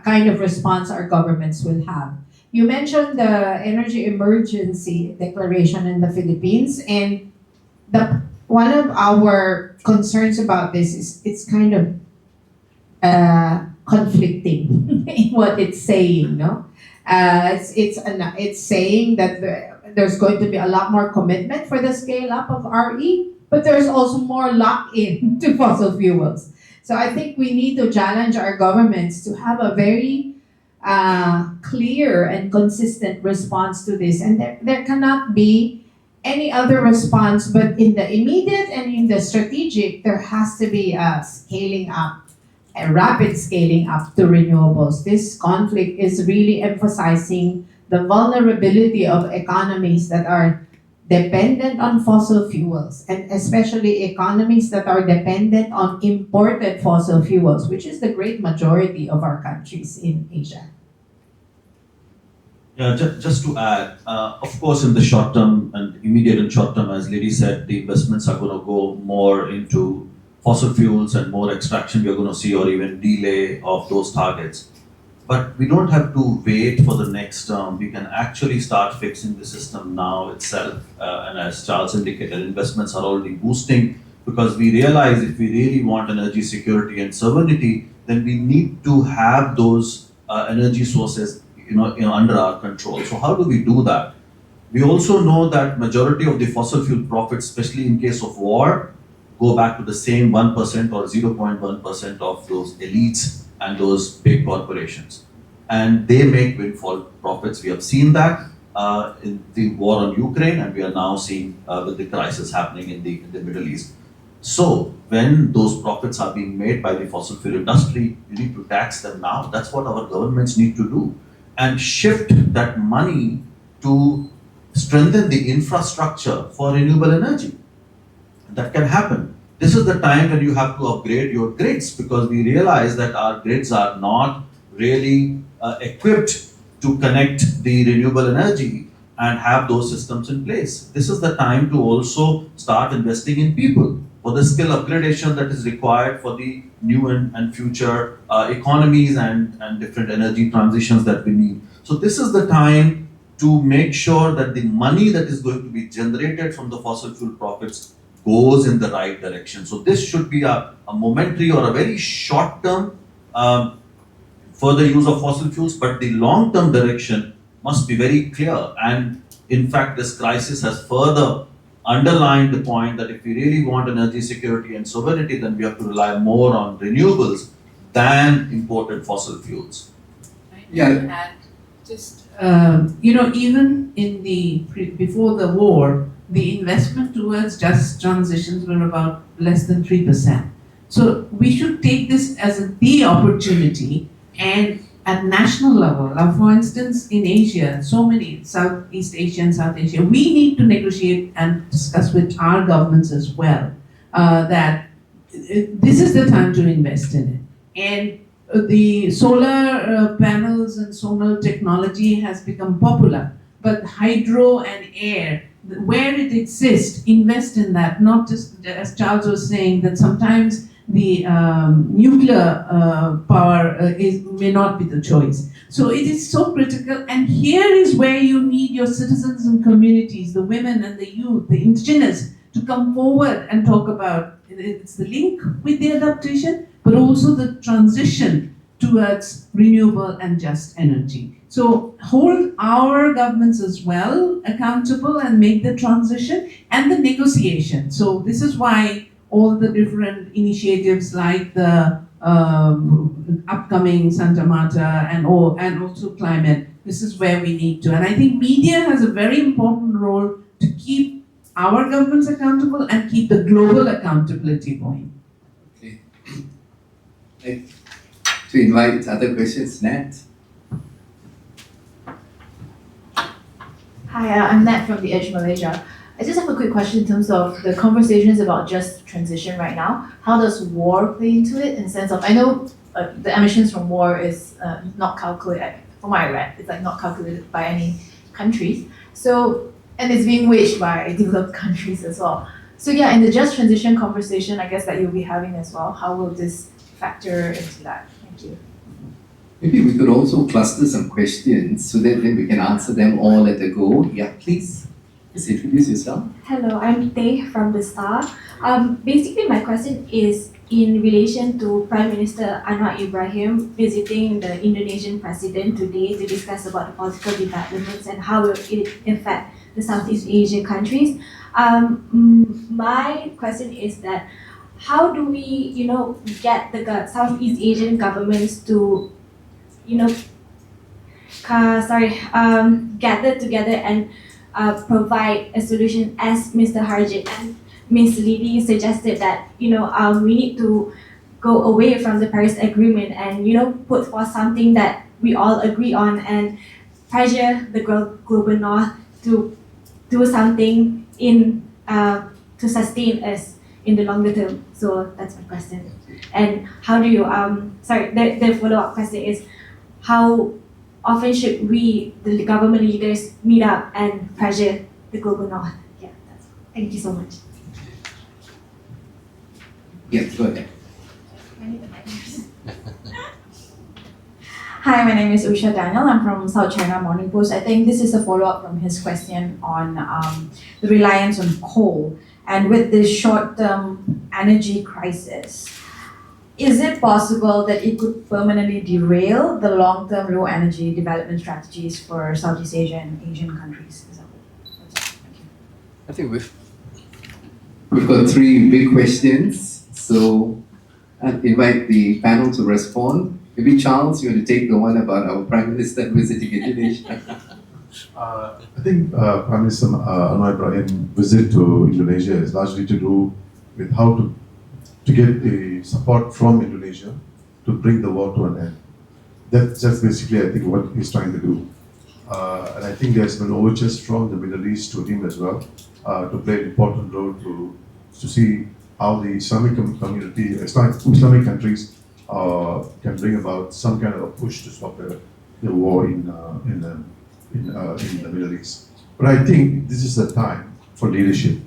kind of response our governments will have. You mentioned the Energy Emergency Declaration in the Philippines, and one of our concerns about this is it's kind of conflicting in what it's saying, no? It's saying that there's going to be a lot more commitment for the scale up of RE, but there's also more lock-in to fossil fuels. So I think we need to challenge our governments to have a very clear and consistent response to this. And there cannot be any other response, but in the immediate and in the strategic, there has to be a scaling up, a rapid scaling up to renewables. This conflict is really emphasizing the vulnerability of economies that are dependent on fossil fuels, and especially economies that are dependent on imported fossil fuels, which is the great majority of our countries in Asia. Yeah, just to add, of course, in the short term and immediate and short term, as Lady said, the investments are going to go more into fossil fuels and more extraction we are going to see, or even delay of those targets. But we don't have to wait for the next term. We can actually start fixing the system now itself. And as Charles indicated, investments are already boosting, because we realize if we really want energy security and sovereignty, then we need to have those energy sources under our control. So how do we do that? We also know that majority of the fossil fuel profits, especially in case of war, go back to the same 1% or 0.1% of those elites and those big corporations. And they make windfall profits. We have seen that in the war on Ukraine, and we are now seeing with the crisis happening in the Middle East. So when those profits are being made by the fossil fuel industry, you need to tax them now. That's what our governments need to do. And shift that money to strengthen the infrastructure for renewable energy. That can happen. This is the time when you have to upgrade your grids, because we realize that our grids are not really equipped to connect the renewable energy and have those systems in place. This is the time to also start investing in people for the skill upgradation that is required for the new and future economies and different energy transitions that we need. So this is the time to make sure that the money that is going to be generated from the fossil fuel profits goes in the right direction. So this should be a momentary or a very short-term further use of fossil fuels, but the long-term direction must be very clear. And in fact, this crisis has further underlined the point that if we really want energy security and sovereignty, then we have to rely more on renewables than imported fossil fuels. Yeah. And just even in before the war, the investment towards just transitions were about less than 3%. So we should take this as the opportunity, and at national level, for instance, in Asia, so many Southeast Asia and South Asia, we need to negotiate and discuss with our governments as well that this is the time to invest in it. And the solar panels and solar technology has become popular, but hydro and air, where it exists, invest in that. Not just, as Charles was saying, that sometimes the nuclear power may not be the choice. So it is so critical, and here is where you need your citizens and communities, the women and the youth, the indigenous, to come forward and talk about it's the link with the adaptation, but also the transition towards renewable and just energy. So hold our governments as well accountable and make the transition and the negotiation. So this is why all the different initiatives like the upcoming Santa Marta and also climate, this is where we need to. And I think media has a very important role to keep our governments accountable and keep the global accountability going. Okay. To invite other questions, Nat. Hi, I'm Nat from the Edge Malaysia. I just have a quick question in terms of the conversations about just transition right now. How does war play into it in sense of, I know the emissions from war is not calculated, from what I read, it's like not calculated by any countries. So, and it's being waged by developed countries as well. So yeah, in the just transition conversation, I guess that you'll be having as well, how will this factor into that? Thank you. Maybe we could also cluster some questions so that then we can answer them all at a go. Yeah, please. Just introduce yourself. Hello, I'm Teh from The Star. Basically, my question is in relation to Prime Minister Anwar Ibrahim visiting the Indonesian president today to discuss about the political developments and how will it affect the Southeast Asian countries. My question is that how do we, get the Southeast Asian governments to, gather together and provide a solution, as Mr. Harjit and Ms. Lily suggested that we need to go away from the Paris Agreement and put forth something that we all agree on and pressure the global North to do something to sustain us in the longer term. So that's my question. And how do you the follow-up question is how often should we, the government leaders, meet up and pressure the global North? Yeah, that's all. Thank you so much. Yes, go ahead. Hi, my name is Usha Daniel. I'm from South China Morning Post. I think this is a follow-up from his question on the reliance on coal. And with this short-term energy crisis, is it possible that it could permanently derail the long-term low energy development strategies for Southeast Asia and Asian countries? That's all. Thank you. I think we've got three big questions, so I'll invite the panel to respond. Maybe Charles, you want to take the one about our Prime Minister visiting Indonesia? I think Prime Minister Anwar Ibrahim's visit to Indonesia is largely to do with how to get the support from Indonesia to bring the war to an end. That's basically, I think, what he's trying to do. And I think there's been overtures from the Middle East to him as well, to play an important role to see how the Islamic community, Islamic countries can bring about some kind of a push to stop the war in the Middle East. But I think this is the time for leadership.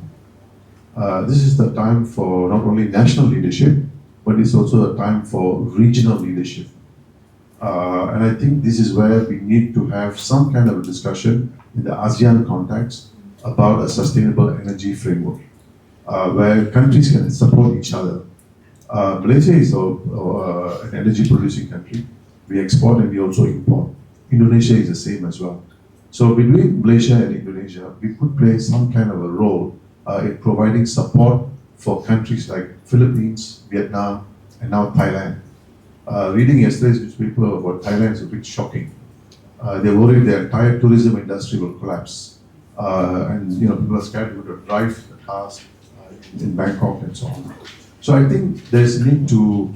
This is the time for not only national leadership, but it's also a time for regional leadership. And I think this is where we need to have some kind of a discussion in the ASEAN context about a sustainable energy framework, where countries can support each other. Malaysia is an energy producing country. We export and we also import. Indonesia is the same as well. So between Malaysia and Indonesia, we could play some kind of a role in providing support for countries like Philippines, Vietnam, and now Thailand. Reading yesterday's newspaper about Thailand is a bit shocking. They're worried their entire tourism industry will collapse. And people are scared to drive the cars in Bangkok and so on. So I think there's a need to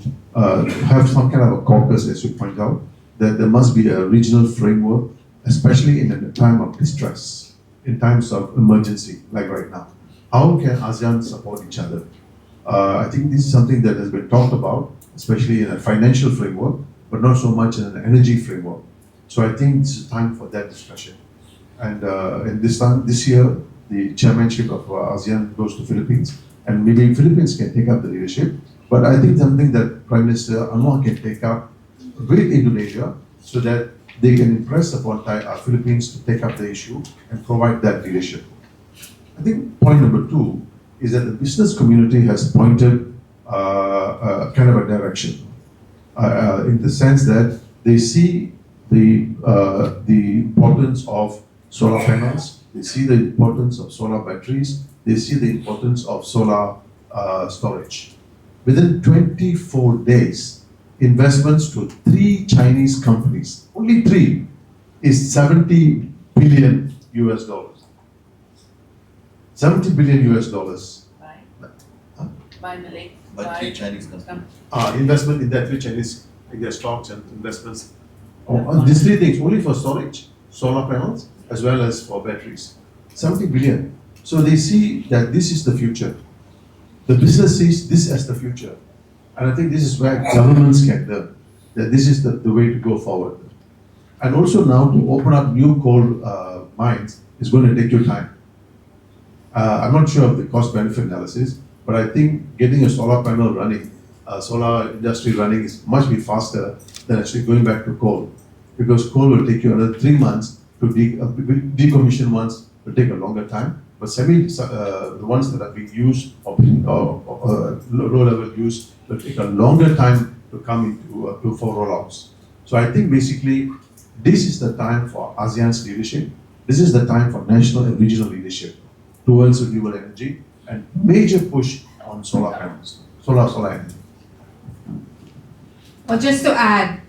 have some kind of a caucus, as you point out, that there must be a regional framework, especially in a time of distress, in times of emergency, like right now. How can ASEAN support each other? I think this is something that has been talked about, especially in a financial framework, but not so much in an energy framework. So I think this is time for that discussion. And this year, the chairmanship of ASEAN goes to Philippines, and maybe Philippines can take up the leadership. But I think something that Prime Minister Anwar can take up with Indonesia, so that they can impress upon Philippines to take up the issue and provide that leadership. I think point number 2 is that the business community has pointed kind of a direction, in the sense that they see the importance of solar panels, they see the importance of solar batteries, they see the importance of solar storage. Within 24 days, investments to 3 Chinese companies, only 3, is $70 billion US. $70 billion US. By Malay. By 3 Chinese companies. Investment in that 3 Chinese, in their stocks and investments. These 3 things, only for storage. solar panels as well as for batteries. 70 billion. So they see that this is the future. The business sees this as the future. And I think this is where governments can learn that this is the way to go forward. And also now to open up new coal mines is going to take you time. I'm not sure of the cost benefit analysis, but I think getting a solar panel running, solar industry running is much faster than actually going back to coal. Because coal will take you another 3 months to decommission ones will take a longer time. But the ones that are being used or low level use will take a longer time to come into for rollouts. So I think basically this is the time for ASEAN's leadership. This is the time for national and regional leadership towards renewable energy and major push on solar panels, solar energy. Well, just to add,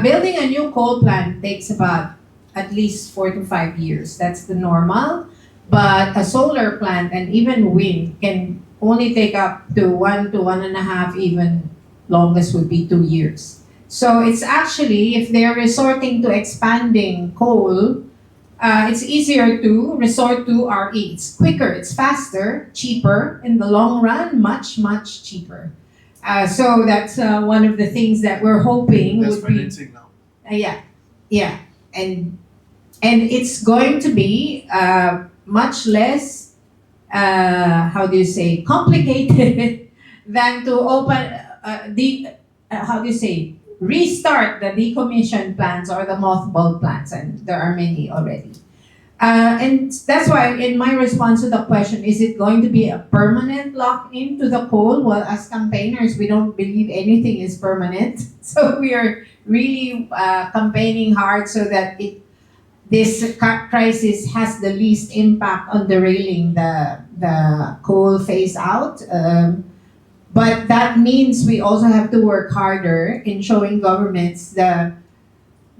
building a new coal plant takes about at least 4 to 5 years. That's the normal. But a solar plant and even wind can only take up to 1 to 1.5, even longest would be 2 years. So it's actually, if they're resorting to expanding coal, it's easier to resort to RE. It's quicker, it's faster, cheaper, in the long run, much, much cheaper. So that's one of the things that we're hoping There's would be. financing now. Yeah, and it's going to be much less, complicated than to open restart the decommissioned plants or the mothballed plants, and there are many already. And that's why in my response to the question, is it going to be a permanent lock-in to the coal? Well, as campaigners, we don't believe anything is permanent. So we are really campaigning hard so that this crisis has the least impact on derailing the coal phase out. But that means we also have to work harder in showing governments the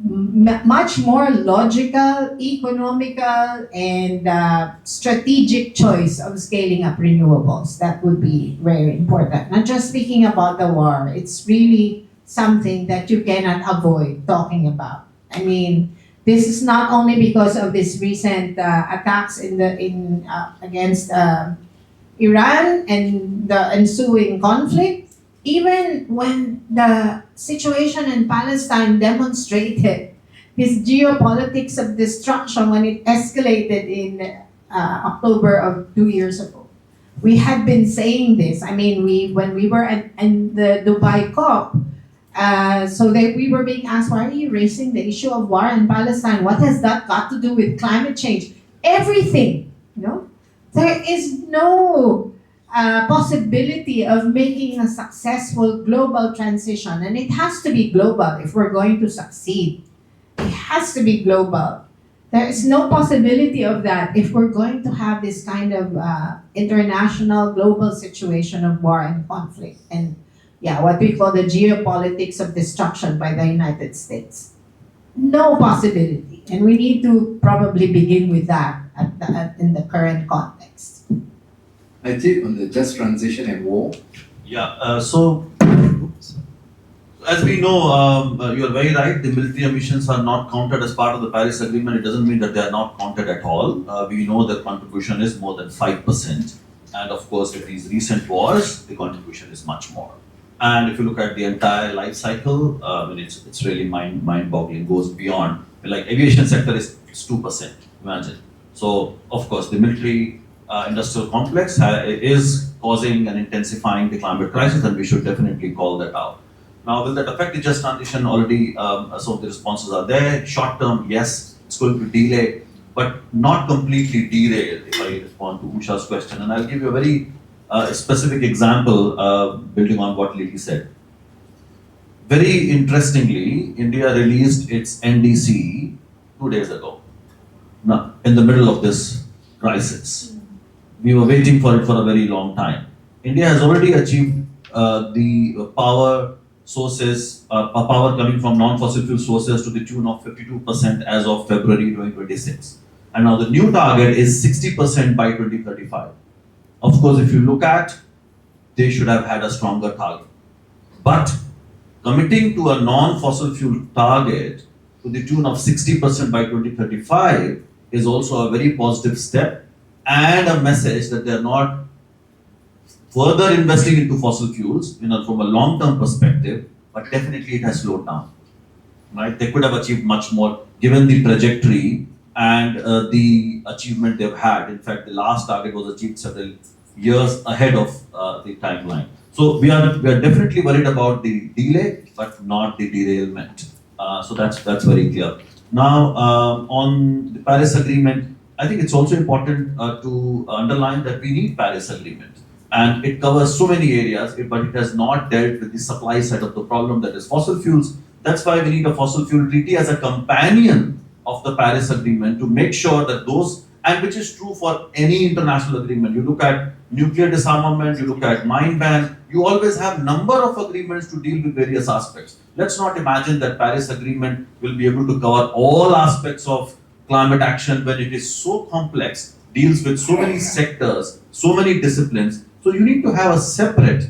much more logical, economical, and strategic choice of scaling up renewables. That would be very important. Not just speaking about the war, it's really something that you cannot avoid talking about. I mean, this is not only because of this recent attacks against Iran and the ensuing conflict. Even when the situation in Palestine demonstrated this geopolitics of destruction when it escalated in October of 2 years ago. We had been saying this. I mean, when we were in the Dubai COP, we were being asked, why are you raising the issue of war in Palestine? What has that got to do with climate change? Everything, you know? There is no possibility of making a successful global transition. And it has to be global if we're going to succeed. It has to be global. There is no possibility of that if we're going to have this kind of international global situation of war and conflict. And what we call the geopolitics of destruction by the United States. No possibility. And we need to probably begin with that in the current context. I think on the just transition and war. As we know, you're very right, the military emissions are not counted as part of the Paris Agreement. It doesn't mean that they are not counted at all. We know their contribution is more than 5%. And of course, with these recent wars, the contribution is much more. And if you look at the entire life cycle, it's really mind-boggling, goes beyond. Like aviation sector is 2%, imagine. So, of course, the military industrial complex is causing and intensifying the climate crisis, and we should definitely call that out. Now, will that affect the just transition? Already, some of the responses are there. Short term, yes, it's going to delay, but not completely derail, if I respond to Usha's question. And I'll give you a very specific example, building on what Lily said. Very interestingly, India released its NDC 2 days ago, in the middle of this crisis. We were waiting for it for a very long time. India has already achieved the power sources, power coming from non-fossil fuel sources to the tune of 52% as of February 2026. And now the new target is 60% by 2035. Of course, if you look at, they should have had a stronger target. But committing to a non-fossil fuel target to the tune of 60% by 2035 is also a very positive step and a message that they are not further investing into fossil fuels, from a long-term perspective, but definitely it has slowed down. Right? They could have achieved much more given the trajectory and the achievement they've had. In fact, the last target was achieved several years ahead of the timeline. So we are definitely worried about the delay, but not the derailment. So that's very clear. Now, on the Paris Agreement, I think it's also important to underline that we need Paris Agreement. And it covers so many areas, but it has not dealt with the supply side of the problem, that is fossil fuels. That's why we need a fossil fuel treaty as a companion of the Paris Agreement to make sure that those, and which is true for any international agreement. You look at nuclear disarmament, you look at mine ban, you always have number of agreements to deal with various aspects. Let's not imagine that Paris Agreement will be able to cover all aspects of climate action when it is so complex, deals with so many sectors, so many disciplines. So you need to have a separate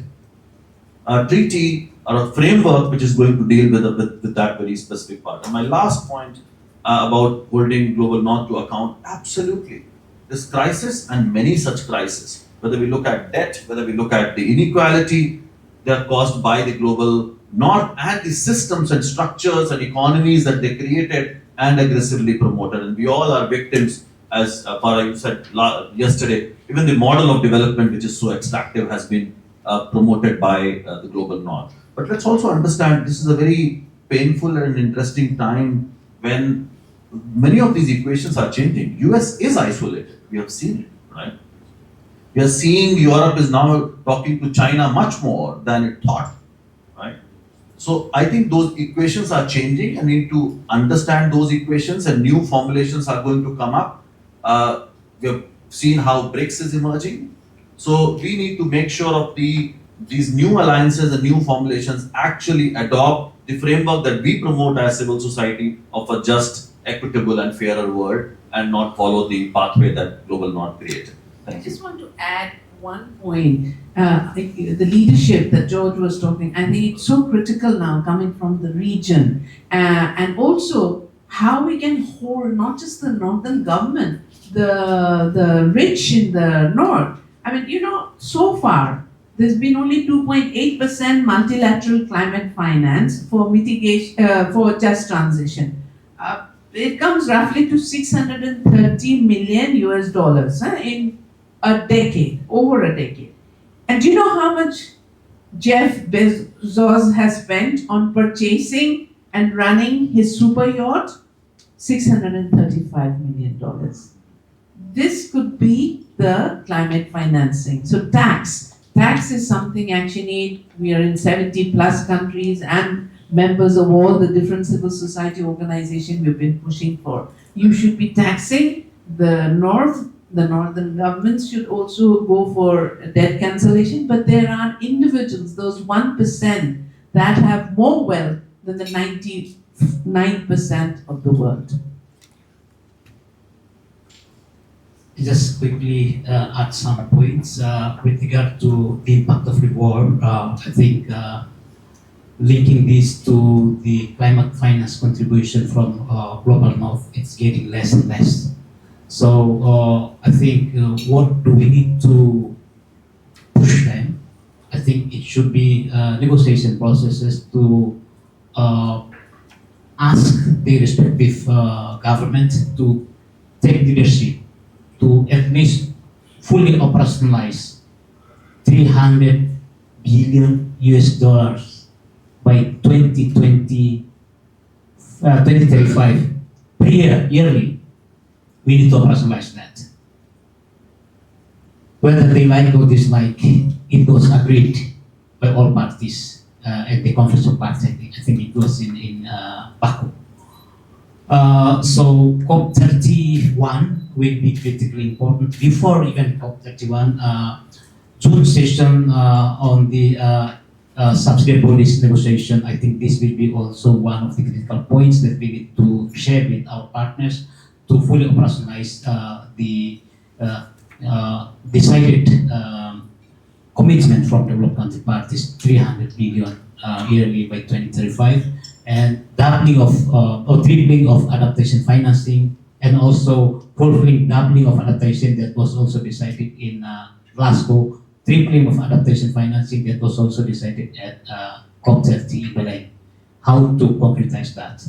treaty or a framework which is going to deal with that very specific part. And my last point about holding global north to account, absolutely. This crisis and many such crises, whether we look at debt, whether we look at the inequality, they are caused by the global north and the systems and structures and economies that they created and aggressively promoted. And we all are victims, as Farah, you said yesterday, even the model of development which is so extractive has been promoted by the global north. But let's also understand this is a very painful and interesting time when many of these equations are changing. US is isolated, we have seen it, right? We are seeing Europe is now talking to China much more than it thought, right? So I think those equations are changing and we need to understand those equations, and new formulations are going to come up. We have seen how BRICS is emerging. So we need to make sure of these new alliances and new formulations actually adopt the framework that we promote as civil society of a just, equitable and fairer world, and not follow the pathway that global north created. I Thank you. just want to add one point. The leadership that George was talking, I think it's so critical now coming from the region, and also how we can hold not just the northern government, the rich in the north. I mean, so far there's been only 2.8% multilateral climate finance for mitigation, for just transition. It comes roughly to $630 million in a decade, over a decade. And do you know how much Jeff Bezos has spent on purchasing and running his super yacht? $635 million. This could be the climate financing. So tax is something actually we are in 70 plus countries and members of all the different civil society organizations we've been pushing for. You should be taxing the northern governments should also go for debt cancellation, but there are individuals, those 1% that have more wealth than the 99% of the world. Just quickly add some points with regard to the impact of the war. I think linking this to the climate finance contribution from global north, it's getting less and less. So I think what do we need to push them? I think it should be negotiation processes to ask the respective government to take leadership to at least fully operationalize $300 billion by 2035 per year, yearly. We need to operationalize that. Whether they like or dislike, it was agreed by all parties at the Conference of Parties. I think it was in Baku. So COP31 will be critically important. Before even COP31, June session on the subsidiary bodies negotiation, I think this will be also one of the critical points that we need to share with our partners to fully operationalize the decided commitment from developed country parties, 300 billion yearly by 2035, and doubling of or tripling of adaptation financing, and also fulfilling doubling of adaptation that was also decided in Glasgow, tripling of adaptation financing that was also decided at COP30 in Belém. How to concretize that?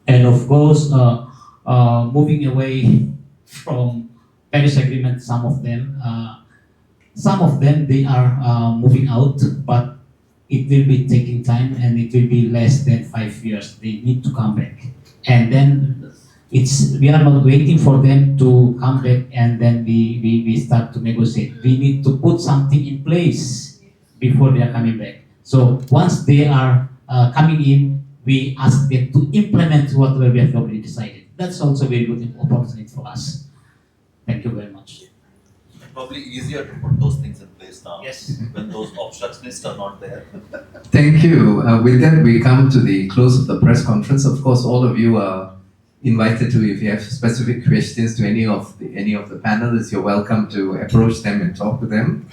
And of course, moving away from Paris Agreement, some of them they are moving out, but it will be taking time and it will be less than 5 years. They need to come back, and then we are not waiting for them to come back and then we start to negotiate. We need to put something in place before they are coming back. So once they are coming in, we ask them to implement whatever we have already decided. That's also a very good opportunity for us. Thank you very much. Probably easier to put those things in place now. Yes. When those obstructionists are not there. Thank you. With that, we come to the close of the press conference. Of course, all of you are invited to, if you have specific questions to any of the panelists, you're welcome to approach them and talk to them,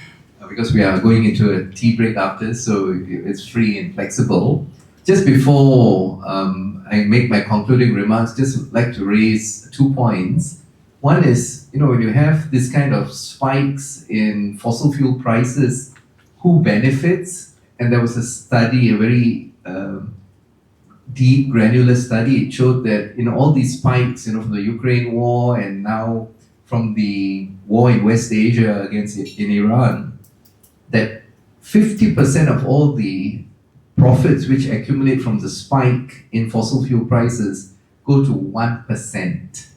because we are going into a tea break after, so it's free and flexible. Just before I make my concluding remarks, just like to raise 2 points. One is, when you have this kind of spikes in fossil fuel prices, who benefits? And there was a study, a very deep, granular study. It showed that all these spikes, from the Ukraine war and now from the war in West Asia in Iran, that 50% of all the profits which accumulate from the spike in fossil fuel prices go to 1%.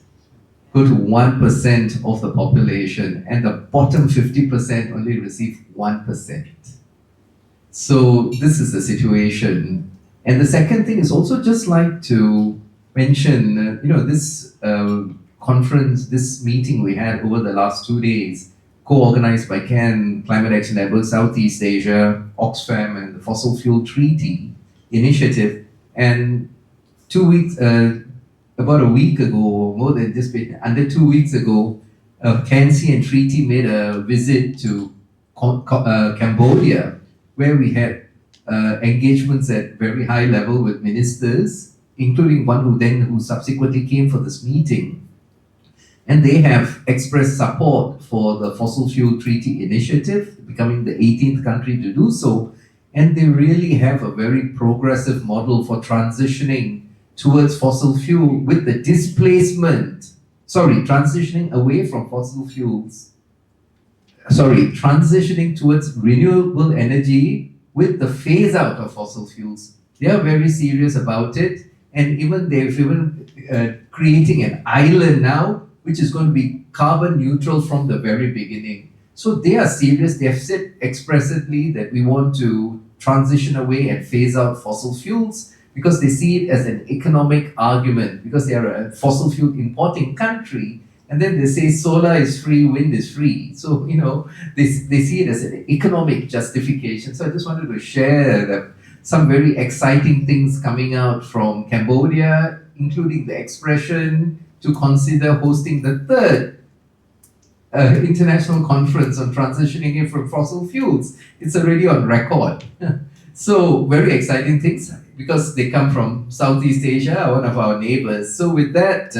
Go to 1% of the population, and the bottom 50% only receive 1%. So this is the situation. And the second thing is also just like to mention, this conference, this meeting we had over the last 2 days, co-organized by CAN, Climate Action Network, Southeast Asia, Oxfam, and the Fossil Fuel Treaty Initiative. And 2 weeks, about a week ago, more than just under 2 weeks ago, CANSEA and Treaty made a visit to Cambodia, where we had engagements at very high level with ministers, including one who subsequently came for this meeting. And they have expressed support for the Fossil Fuel Treaty Initiative, becoming the 18th country to do so. And they really have a very progressive model for transitioning towards fossil fuel with the transitioning away from fossil fuels. Transitioning towards renewable energy with the phase out of fossil fuels. They are very serious about it, and they've creating an island now, which is going to be carbon neutral from the very beginning. So they are serious. They have said expressly that we want to transition away and phase out fossil fuels, because they see it as an economic argument, because they are a fossil fuel importing country, and then they say solar is free, wind is free. So, they see it as an economic justification. So I just wanted to share some very exciting things coming out from Cambodia, including the expression to consider hosting the third international conference on transitioning it from fossil fuels. It's already on record. So very exciting things, because they come from Southeast Asia, one of our neighbors. So with that,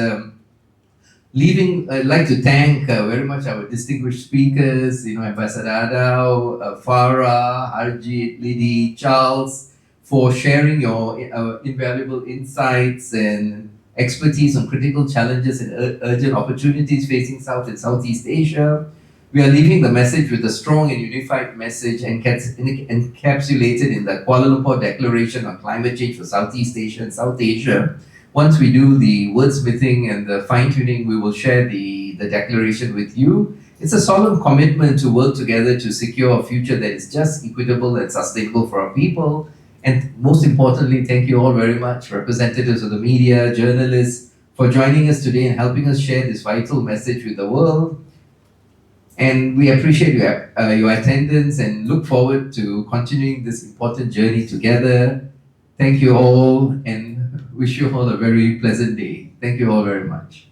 I'd like to thank very much our distinguished speakers, Ambassador Adao, Farah, Harjit, Liddy, Charles, for sharing your invaluable insights and expertise on critical challenges and urgent opportunities facing South and Southeast Asia. We are leaving the message with a strong and unified message encapsulated in the Kuala Lumpur Declaration on Climate Change for Southeast Asia and South Asia. Once we do the wordsmithing and the fine-tuning, we will share the declaration with you. It's a solemn commitment to work together to secure a future that is just, equitable, and sustainable for our people. And most importantly, thank you all very much, representatives of the media, journalists, for joining us today and helping us share this vital message with the world. And we appreciate your attendance and look forward to continuing this important journey together. Thank you all, and wish you all a very pleasant day. Thank you all very much.